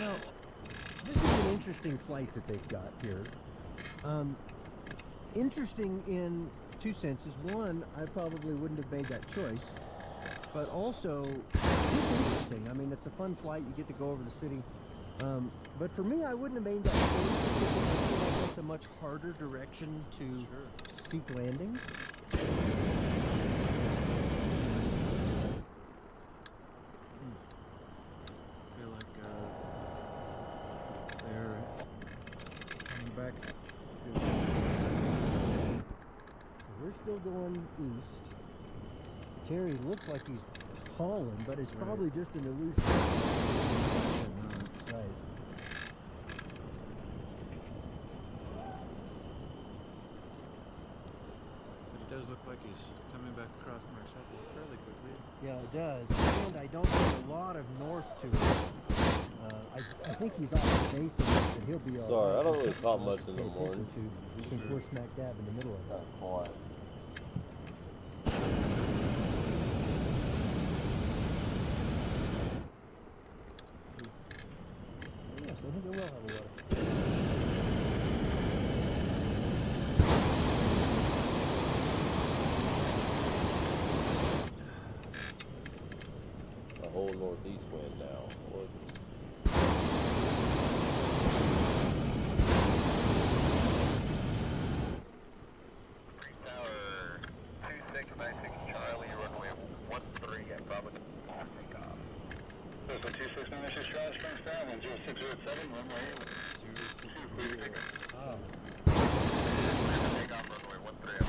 Now, This is an interesting flight that they've got here. interesting in two senses. One, I probably wouldn't have made that choice, but also it's interesting. I mean, it's a fun flight. You get to go over the city. But for me, I wouldn't have made that choice because I feel like that's a much harder direction to seek landings. I feel like they're coming back. We're still going east. Terry looks like he's hauling, but it's probably just an illusion. Right. But it does look like he's coming back across Marshall fairly quickly. Yeah, it does. And I don't see a lot of north to it. I think he's off the base of this, and he'll be all Sorry, right. I don't really It's talk something much else in to the pay morning. attention to, since we're smack dab in the middle of it. Quiet. Yes, I think it will have a water. A whole northeast wind now. What? Tower 2696 Charlie, runway 13 at Bravo. Takeoff. So 2696 Charlie, Springs down, 0607, runway 02, please take off. Oh. Takeoff, runway 13.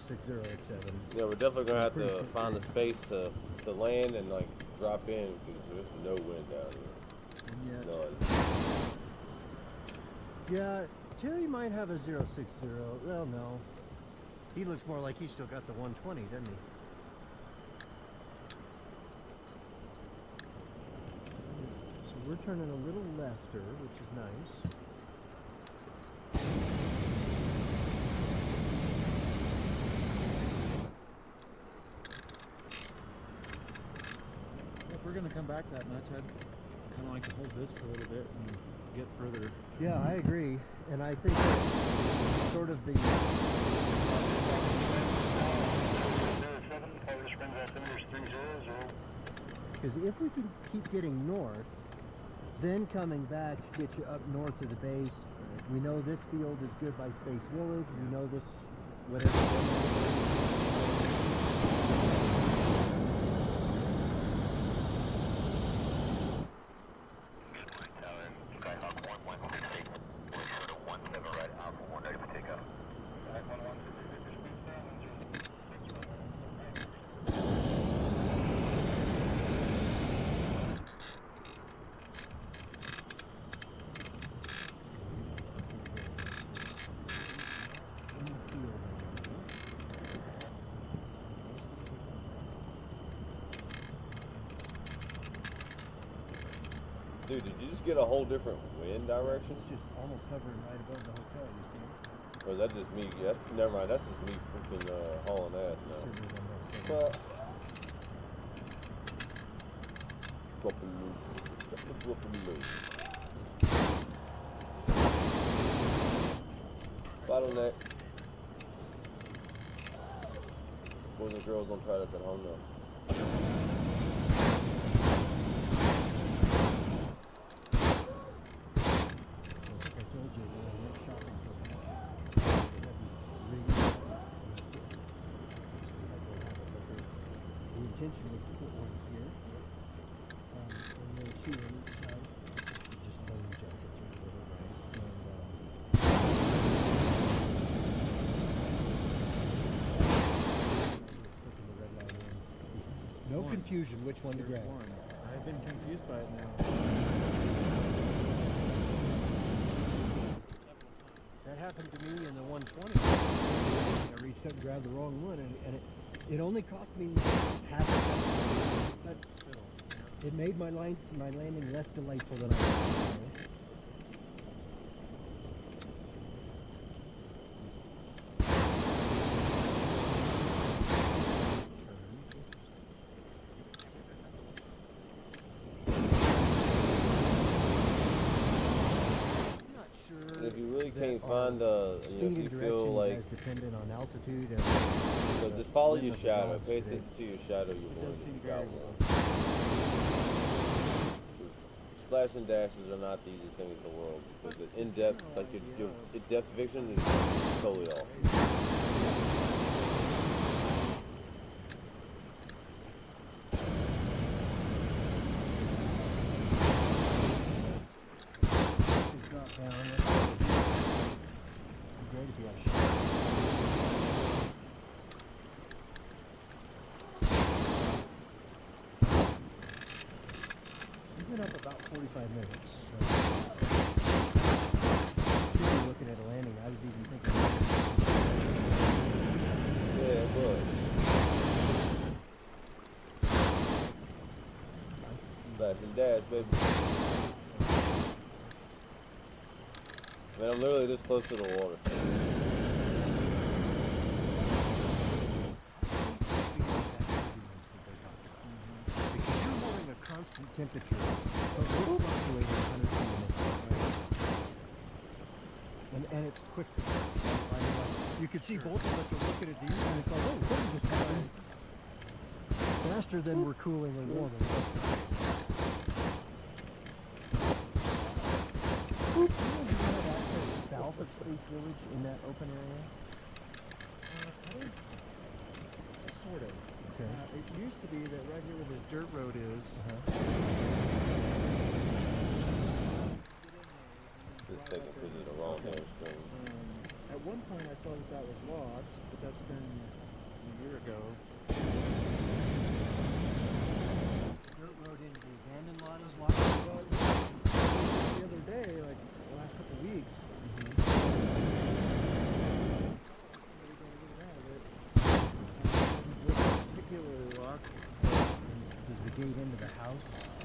06087. Yeah, we're definitely gonna have to find a space to land and like drop in because there's no wind down here. And yet, No. yeah, Terry might have a 060. Well, no. He looks more like he's still got the 120, doesn't he? So we're turning a little lefter, which is nice. If we're going to come back that much, I'd kind of like to hold this for a little bit and get further. Yeah, I agree. And I think that's sort of the... 07, Colorado Springs altimeter 300. Because if we can keep getting north, then coming back to get you up north of the base, we know this field is good by Space Village, we know this, whatever. Skyhawk 1168, we're short of 17 right, Alpha 1 ready for takeoff. Skyhawk 1168, Springs down, Dude, did you just get a whole different wind direction? It's just almost hovering right above the hotel, you see? Or is that just me? Never mind. That's just me freaking hauling ass now. Should be on that side. But dropping loose. Bottleneck. Boys and girls don't try that at home though. Intention was to put one here, and there are two on each side, just loan jackets or whatever, right? Flipping the red line in. No confusion which one to grab. I've been confused by it now. That happened to me in the 120. I reached up and grabbed the wrong one, and it only cost me half a second. But still, it made my landing less delightful than I thought. I'm not can't that find are if speed you and feel direction like, as dependent on altitude and so the just follow whim your of the shadow. gods Pay today. attention to your shadow you're It born does if seem you very got low. one. Splash and dashes are not the easiest thing in the world because the in-depth, like your depth vision is totally off. Drop down. It'd be great if you had a shot. We've been up about 45 minutes. Should be looking at a landing. I was even thinking. Yeah, but splash and dash, baby. Man, I'm literally this close to the water. Because you're holding a constant temperature, but we're fluctuating 100 feet a minute, right? And it's quick to go. You could see both of us are looking at these, and it's like, oh, what is this happening? Faster than we're cooling and warming. Do you have access south of Space Village in that open area? Sort of. Okay. It used to be that right here where the dirt road is, Just taking pictures of the wrong damn screen. at one point I saw that was lost, but that's been a year ago. Dirt road into the abandoned lot is locked. Well, the other day, like the last couple of weeks, particular lock. Does the gate into the house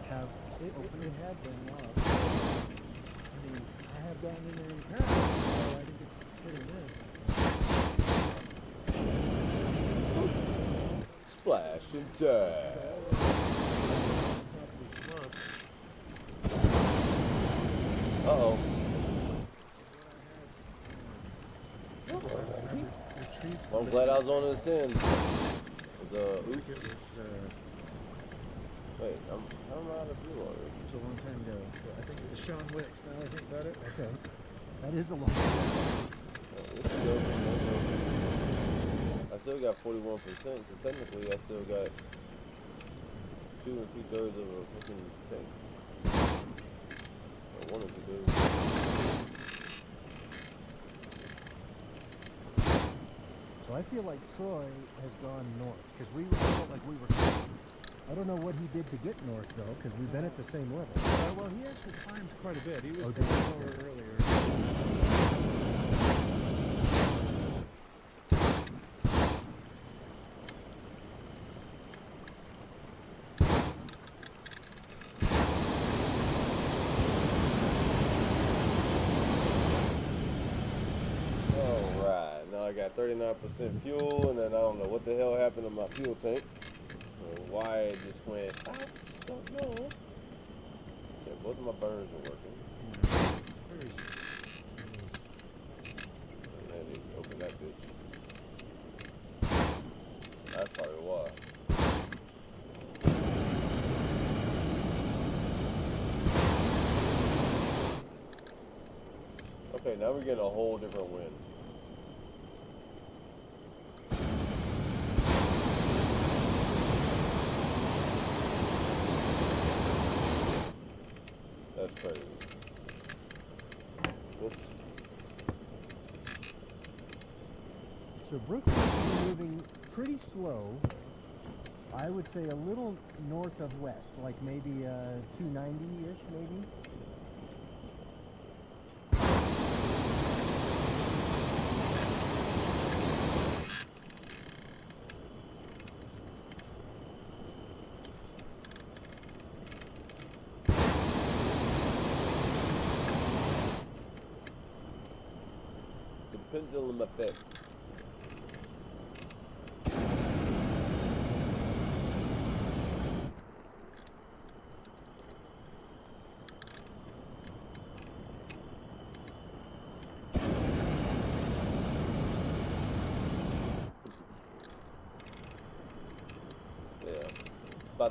have It opening? had been locked. I mean, I have gotten in there in the past, so I think it's hit or miss. Splash and dash. Uh-oh. Well, I'm glad I was on this end. Oops. Wait, how am I out of blue already? It was a long time ago. So I think it was Sean Wicks, now I think about it. Okay. That is a long time. I still got 41%, so technically I still got 2 2/3 of a fucking tank. Or 1 2/3. So I feel like Troy has gone north because we felt like we were. I don't know what he did to get north though, because we've been at the same level. Well, he actually climbs quite a bit. He was Oh, down did he? lower earlier. Alright, now I got 39% fuel, and then I don't know what the hell happened to my fuel tank. Or why it just went, I just don't know. So both of my burners are working. And then you open that bitch. That's probably why. Okay, now we're getting a whole different wind. That's crazy. Whoops. So Brooklyn is moving pretty slow. I would say a little north of west, like maybe 290-ish, maybe. The pendulum effect.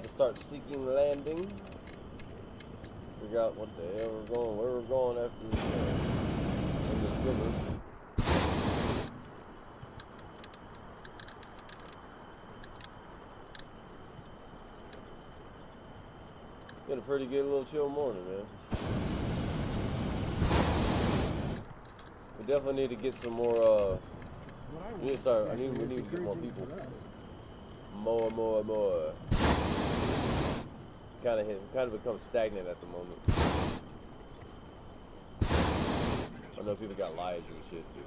to start seeking landing. Figure out what the hell we're going, where we're going after this, in this river. Been a pretty good little chill morning, man. We definitely need to get some more, we need to start, we need to get more people. More. Kind of become stagnant at the moment. I know people got lives and shit, dude.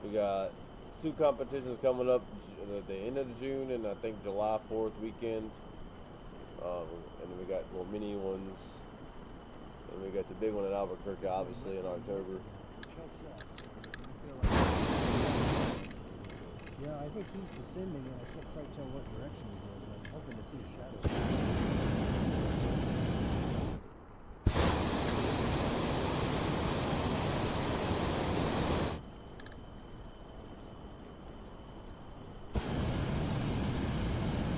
We got 2 competitions coming up at the end of June and I think July 4th weekend. And then we got more mini ones. And we got the big one in Albuquerque, obviously, in October. Yeah, I think he's descending and I can't quite tell what direction he's going. I'm hoping to see a shadow.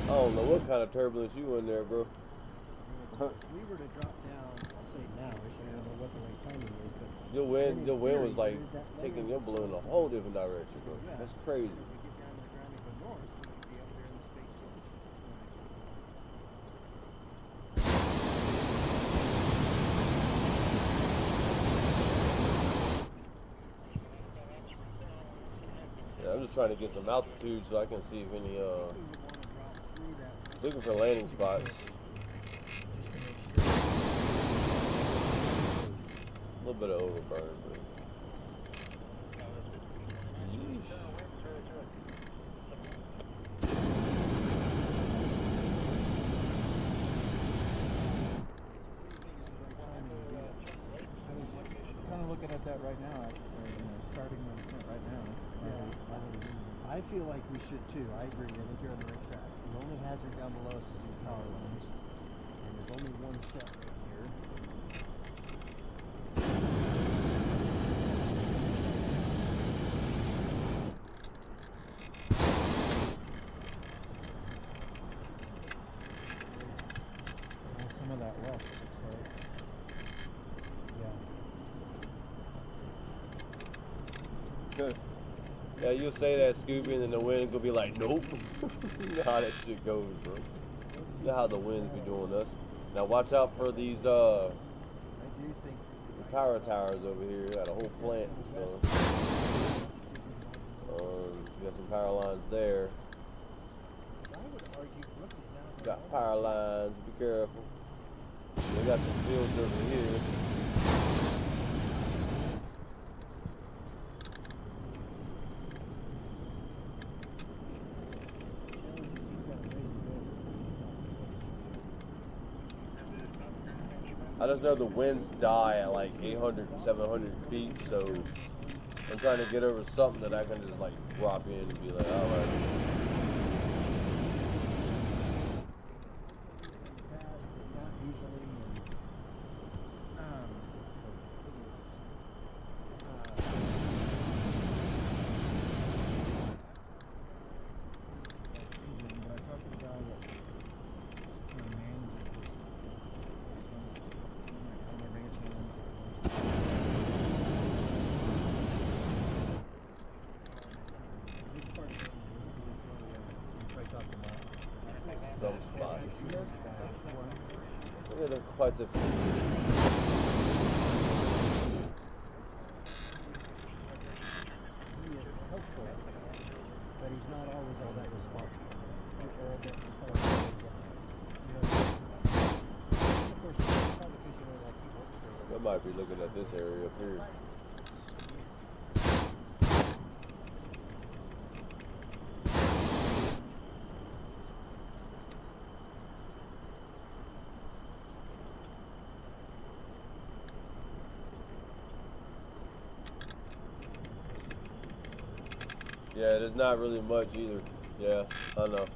I don't know what kind of turbulence you in there, bro. If we were to drop down, I'll say now, I don't know what the right timing is, but Your wind was like taking your balloon in a whole different direction, bro. Yeah. That's crazy. If we get down to the ground and go north, we could be up there in the space village. Yeah, I'm just trying to get some altitude so I can see if any We would want to drop through that. looking for landing spots. A little bit of overburn, but yeesh. Kind of looking at that right now, starting the descent right now. I feel like we should too. I agree. I think you're on the right track. The only hazard down below us is these power lines. And there's only one set right here. Some of that west, it looks like. Yeah. Good. Yeah, you'll say that, Scooby, and then the wind will be like, nope. You know how that shit goes, bro. You know how the winds be doing us. Now watch out for these I do think power towers over here. Got a whole plant and stuff. We got some power lines there. I would argue look is now Got power lines, be careful. We got some fields over here. I just know the winds die at like 800, 700 feet, so I'm trying to get over something that I can just like drop in and be like, all right. Some spots. Look at the quite a few. he is helpful, but he's not always all that responsible. I might be looking at this area up here. Yeah, there's not really much either. Yeah, I know.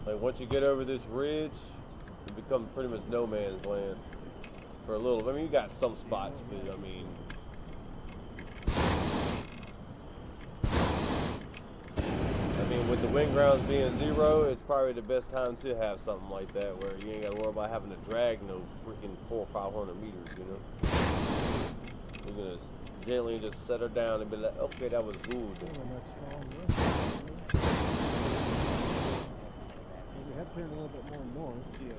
Like once you get over this ridge, it becomes pretty much no man's land for a little. I mean, you got some spots, but I mean, with the wind grounds being 0, it's probably the best time to have something like that where you ain't got to worry about having to drag no freaking 400 or 500 meters, you know. You're gonna gently just set her down and be like, okay, that was good. We have turned a little bit more north. Yes.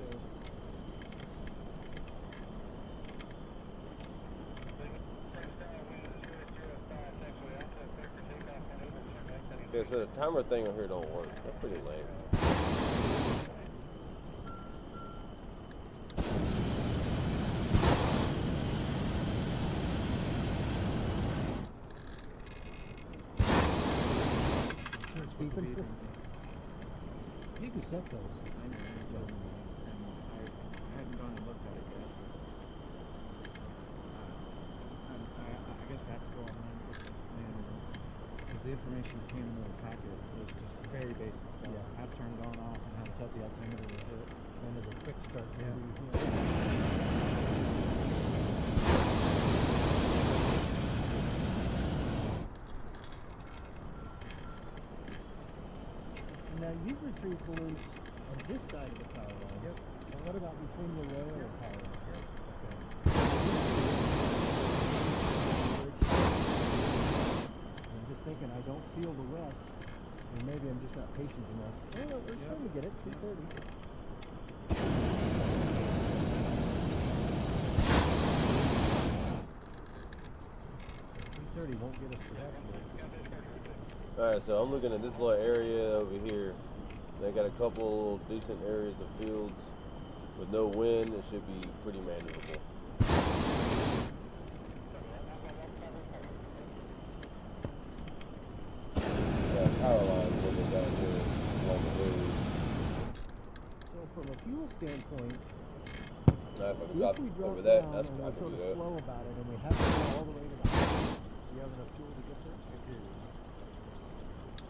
Okay, so the timer thing on here don't work. That's pretty lame. It's beeping. You can set those. I hadn't gone and looked at it yet. I guess I have to go online and because the information that came in the packet was just very basic stuff. Yeah. How to turn it on, off, and how to set the altimeter with it. Kind of a quick start. Yeah. So now you've retrieved balloons on this side of the power line. Yep. And what about between the rail and the power line? Yep. Okay. I'm just thinking I don't feel the rest. Or maybe I'm just not patient enough. Oh, we're starting to get it. 230. 230 won't get us to that point. Alright, so I'm looking at this little area over here. They got a couple decent areas of fields with no wind. It should be pretty manageable. Got power lines looking down here along the road. So from a fuel standpoint, Now, if I if drop we drop over that, down that's and I we're can sort do of that. slow about it and we have to go all the way to the house, do you have enough fuel to get there? I do.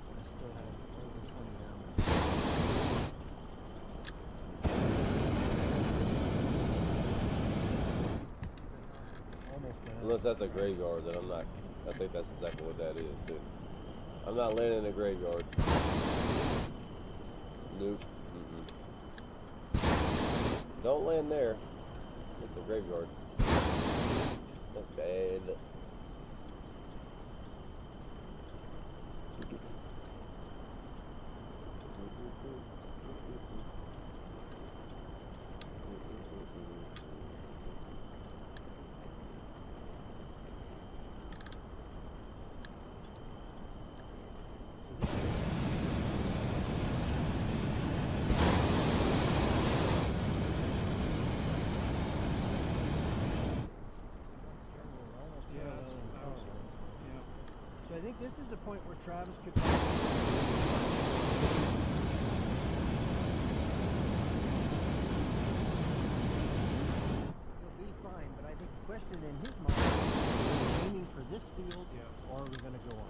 I still have over 20 gallons. Almost done. Unless that's a graveyard, then I'm not. I think that's exactly what that is too. I'm not landing in a graveyard. Nope. Don't land there. It's a graveyard. That's bad. So I think this is the point where Travis could. He'll be fine, but I think the question in his mind is, are we aiming for this field, or are we going to go on?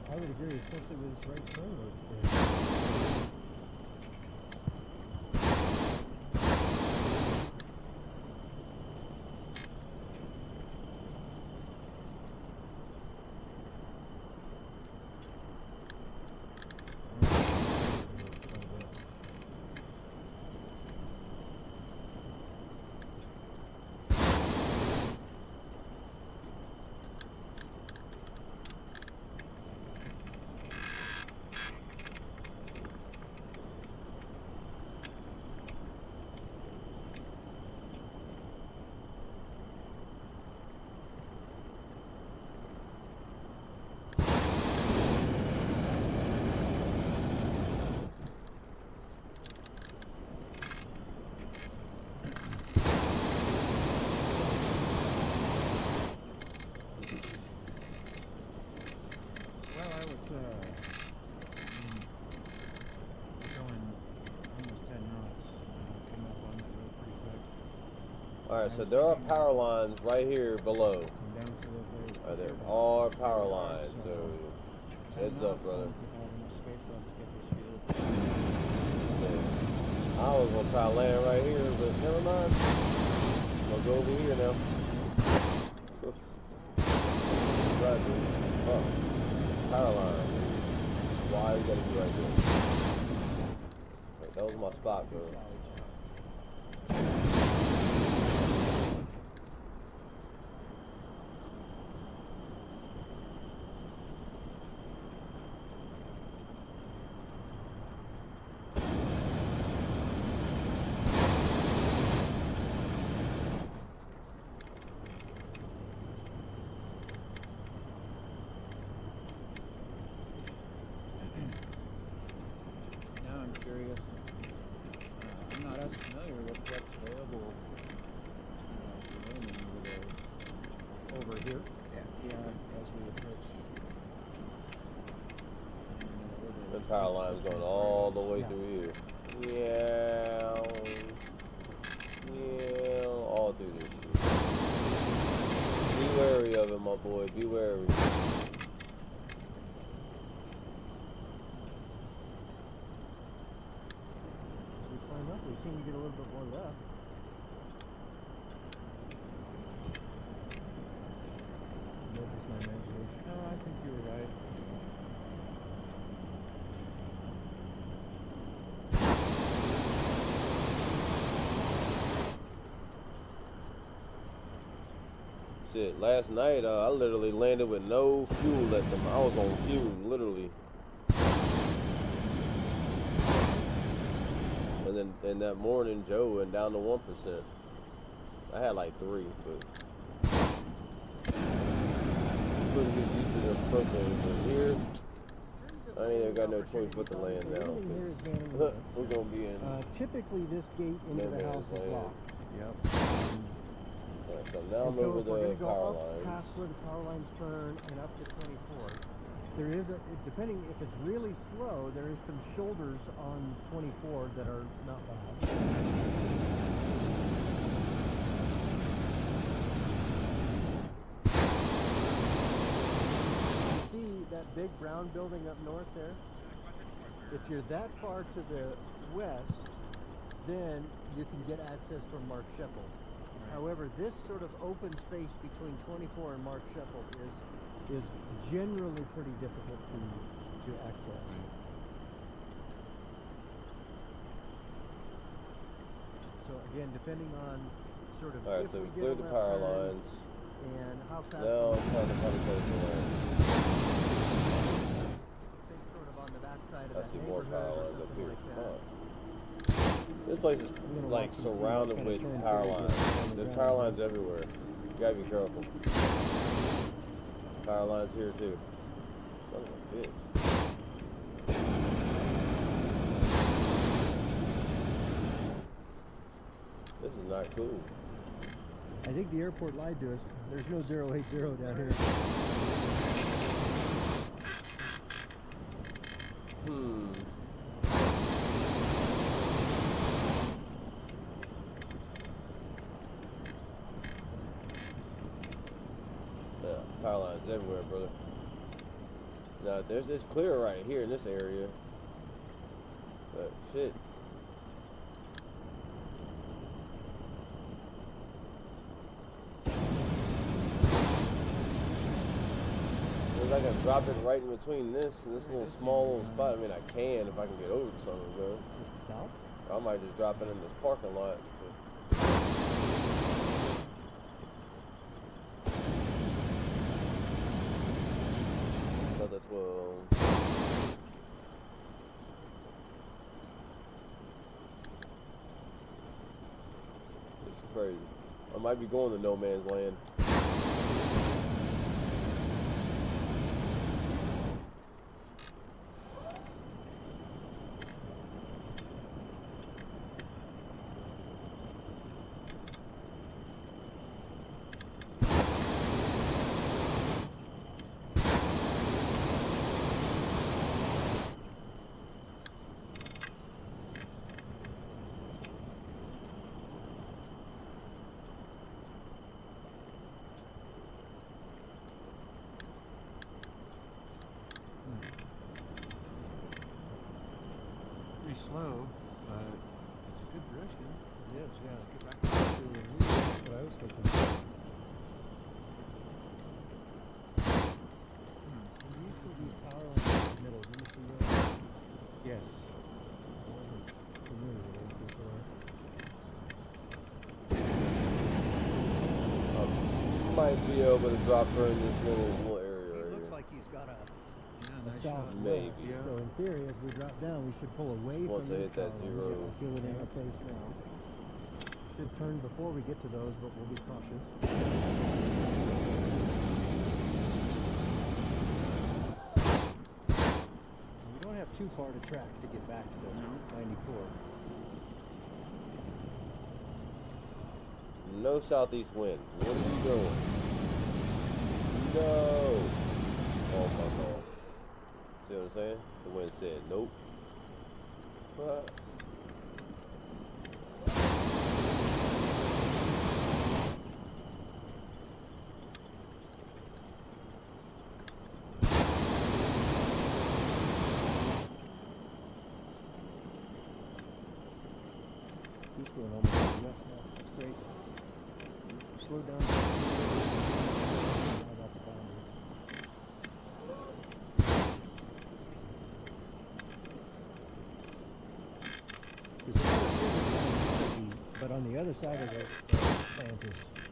I would agree, especially with this right turn where it's been. Alright, so there are power lines right here below. And down to those areas. Right there are power lines, so heads up, brother. If I have enough space left to get this field. So, I was gonna try to land right here, but never mind. I'm gonna go over here now. Oops. Right, dude. Oh, power line. Why you gotta be right there? Wait, that was my spot, bro. Now I'm curious. I'm not as familiar with what's available for landing Over here. yeah, as we approach. The power line's going all the way through here. Yeah. Yeah. All through this shit. Be wary of it, my boy. Be wary. As we climb up, we seem to get a little bit more left. Maybe it's my imagination. No, I think you were right. Shit, last night I literally landed with no fuel left in I was on fume, literally. And then in that morning, Joe went down to 1%. I had like 3, but couldn't get used to the propane. But here, I ain't even got no choice but to land now. Everything here is man and We're gonna be in. typically, this gate into the house is locked. Yep. Alright, so now I'm And so over if we're the gonna go power up lines. past where the power lines turn and up to 24, there is depending if it's really slow, there is some shoulders on 24 that are not bad. You see that big brown building up north there? If you're that far to the west, then you can get access from Mark Sheffield. However, this sort of open space between 24 and Mark Sheffield is generally pretty difficult to access. So again, depending on sort of Alright, if so we we get cleared a the left power turn lines. and how fast Now we I'm trying to find a place to land. think sort of on the backside of I that see more neighborhood power or lines up something here. like that. Huh. This place is gonna like watch and see what surrounded kind of with turn power Terry lines. gets on the There's ground. power lines everywhere. You gotta be careful. Power lines here too. Son of a bitch. This is not cool. I think the airport lied to us. There's no 080 down here. Yeah, power lines everywhere, brother. Now it's clear right here in this area. But shit. I can drop it right in between this and this little small little spot. I mean, I can if I can get over to something, bro. Is it south? I might just drop it in this parking lot. But that's well. This is crazy. I might be going to no man's land. slow, but it's a good direction. It is, yeah. Let's get back to That's what I was thinking. When you see these power lines in the middle, do you see those? Yes. I wasn't familiar with those before. Might be able to drop her in this little area It right looks here. like he's got a Nice south shot. Maybe. west. So in theory, as we drop down, we should pull away Once from I the hit that power zero. line. I feel it in our face now. Should turn before we get to those, but we'll be cautious. We don't have too far to track to get back to 94. No southeast wind. What are you doing? No. Oh my God. See what I'm saying? The wind said nope. What? He's going almost west now. That's great. Slow down. Right off the boundary. But on the other side of the plant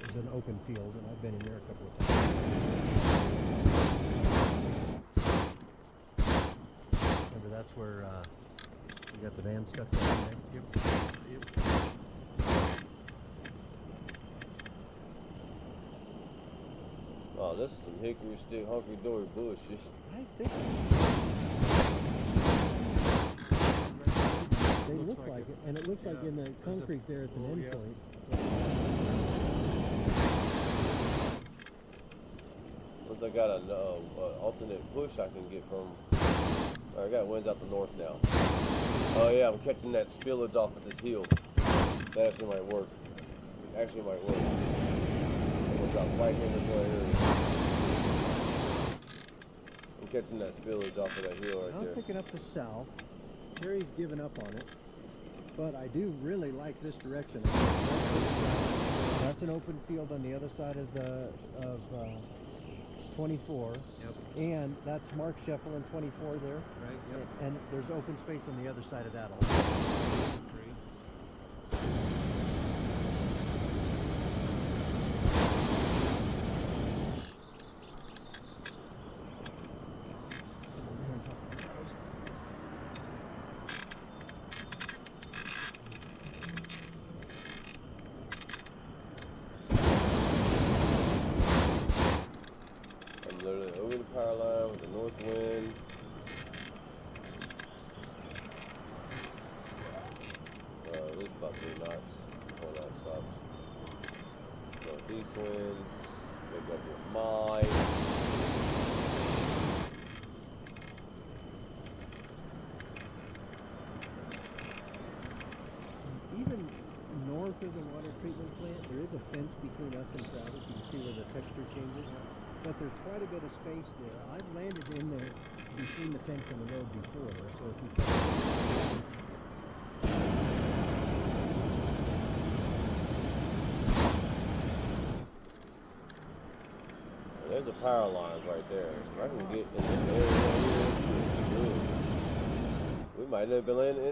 is an open field, and I've been in there a couple of times. Remember, that's where you got the van stuck down there? Yep. Oh, this is some hickory stick, hunky dory bullshit. I think they look like it, and it looks like in the concrete there it's an end point. Once I got an alternate push I can get from. I got winds out the north now. Oh yeah, I'm catching that spillage off of this hill. That actually might work. I'm gonna drop right in this one area. I'm catching that spillage off of that hill right I'm there. picking up the south. Terry's given up on it, but I do really like this direction. That's an open field on the other side of 24. Yep. And that's Mark Scheffel in 24 there. Right. Yep. And there's open space on the other side of that also. Agree. I'm literally over the power line with the north wind. At least about 3 knots before that stops. Northeast wind. Make up your mind. Even north of the water treatment plant, there is a fence between us and Travis. You can see where the texture changes. But there's quite a bit of space there. I've landed in there between the fence and the road before, so if you There's the power lines right there. If I can get in this area right here,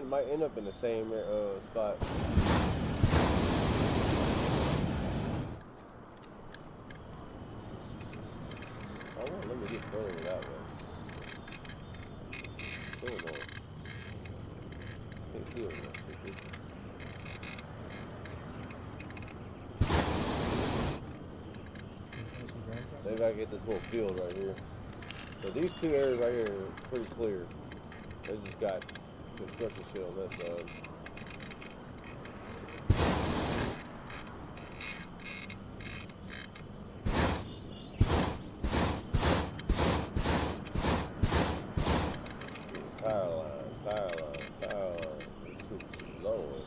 we might end up in the same spot. Oh, well, let me get further that way. Still north. Can't see it now, stupid. Maybe I can get this whole field right here. So these two areas right here are pretty clear. They just got construction shit on that side. Power line, power line, power line. Lord.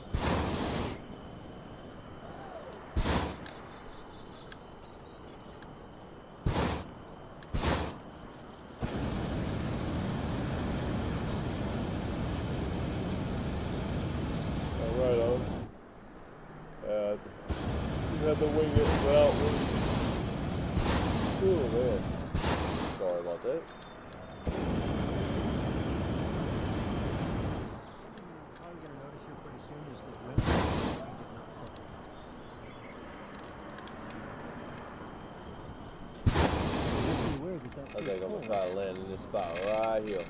Oh man. Sorry about that. All you're going to notice here pretty soon is that wind did not settle. Just be aware that that's I think I'm gonna try to land in this spot right here.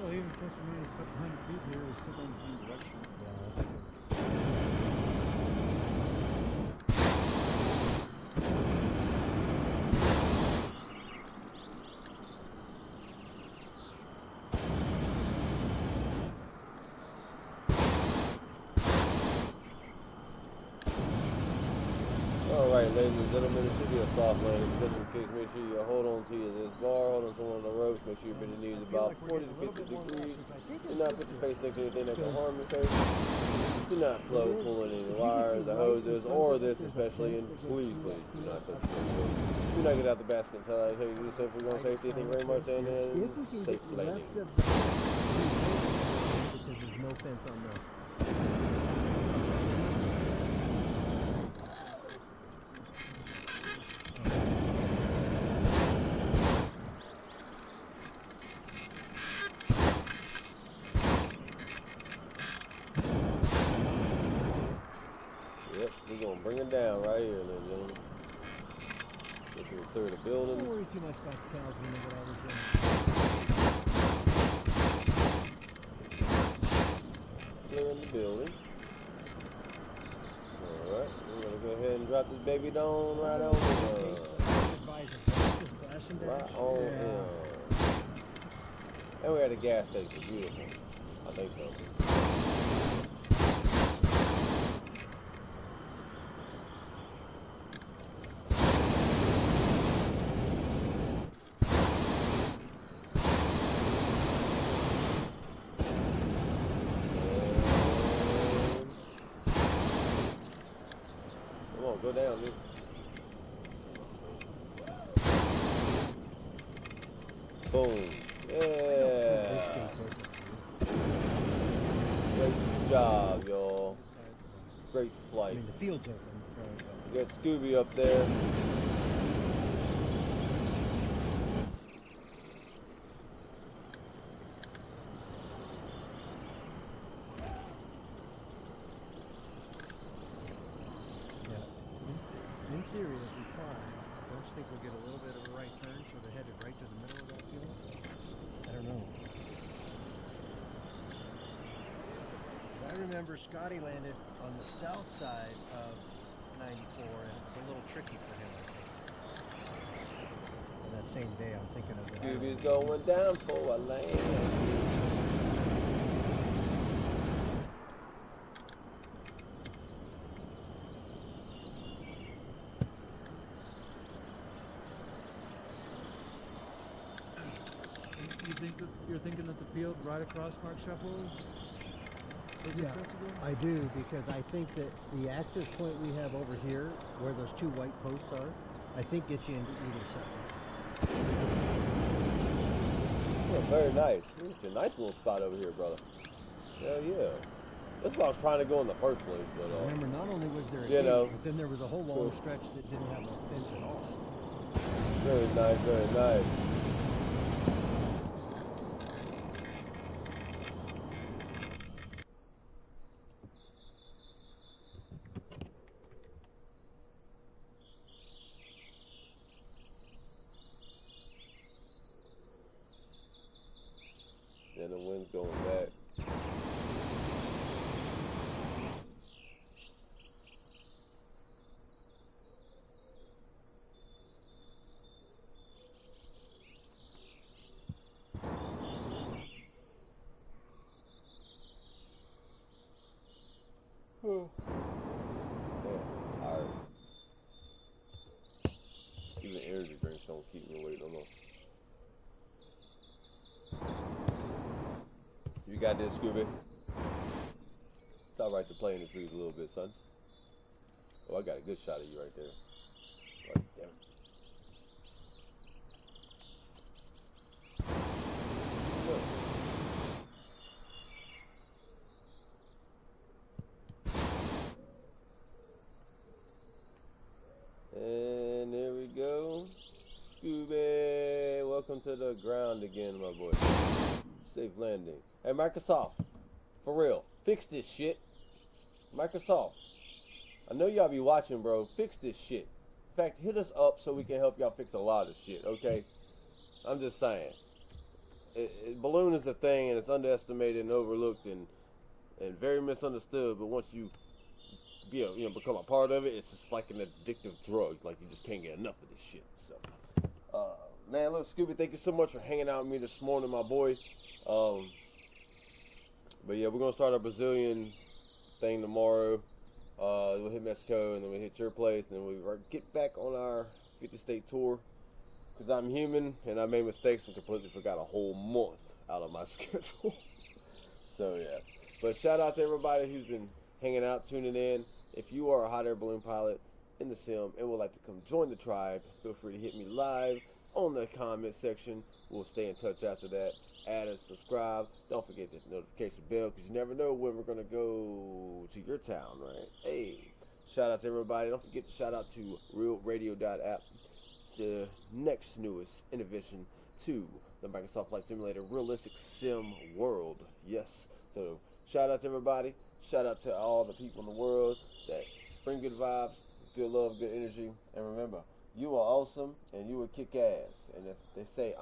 Well, even if Chattanooga is a couple hundred feet here, we're still going the same direction. Alright, ladies and gentlemen, it should be a soft landing. Just in case, make sure you hold on to this bar, hold on to one of the ropes, make sure your bending knees about 40 to 50 degrees. Do not put your face next to anything that can harm your face. Do not pull any wires, the hoses, or this especially, and please, do not touch the face. Do not get out the basket until I tell you to do so for your own safety. Thank you very much, and safe landing. Because there's no fence on this. Yep, we're gonna bring it down right here, ladies and gentlemen. If we clear the building. Don't worry too much about the cows when they get all this in. Clearing the building. Alright, we're gonna go ahead and drop this baby down right on right on in. And we're at a gas station, beautiful. I think so. Come on, go down, dude. Boom. Yeah. Great job, y'all. Great I flight. mean, the field's open. You got Scooby up there. In theory, as we fly, don't you think we'll get a little bit of a right turn so they're headed right to the middle of that field? I don't know. 'Cause I remember Scotty landed on the south side of 94, and it was a little tricky for him, I think. And that same day, I'm thinking of the Scooby's going down for a land. You're thinking that the field right across Mark Shuffle is accessible? I do, because I think that the access point we have over here, where those two white posts are, I think gets you into either side. Oh, very nice. It's a nice little spot over here, brother. Hell yeah. That's why I was trying to go in the first place, but Remember, not only was there a you gate, know. but then there was a whole long stretch that didn't have no fence at all. very nice, very nice. And the wind's going back. Oh. Man, tired. Even energy drinks don't keep me awake no more. You got this, Scooby. It's alright to play in the trees a little bit, son. Oh, I got a good shot of you right there. Right there. And there we go. Scooby, welcome to the ground again, my boy. Safe landing. Hey, Microsoft, for real, fix this shit. Microsoft, I know y'all be watching, bro. Fix this shit. In fact, hit us up so we can help y'all fix a lot of shit, okay? I'm just saying. Balloon is a thing, and it's underestimated and overlooked and very misunderstood, but once you become a part of it, it's just like an addictive drug. Like, you just can't get enough of this shit. So, man, look, Scooby, thank you so much for hanging out with me this morning, my boy. But yeah, we're gonna start our Brazilian thing tomorrow. We'll hit Mexico, and then we'll hit your place, and then we'll get back on our 50-state tour. Because I'm human, and I made mistakes and completely forgot a whole month out of my schedule. So yeah, but shout out to everybody who's been hanging out, tuning in. If you are a hot air balloon pilot in the sim and would like to come join the tribe, feel free to hit me live on the comment section. We'll stay in touch after that. Add and subscribe. Don't forget the notification bell, because you never know when we're going to go to your town, right? Hey, shout out to everybody. Don't forget to shout out to realradio.app, the next newest innovation to the Microsoft Flight Simulator Realistic Sim World. Yes. So shout out to everybody. Shout out to all the people in the world that bring good vibes, good love, good energy. And remember, you are awesome and you will kick ass. And if they say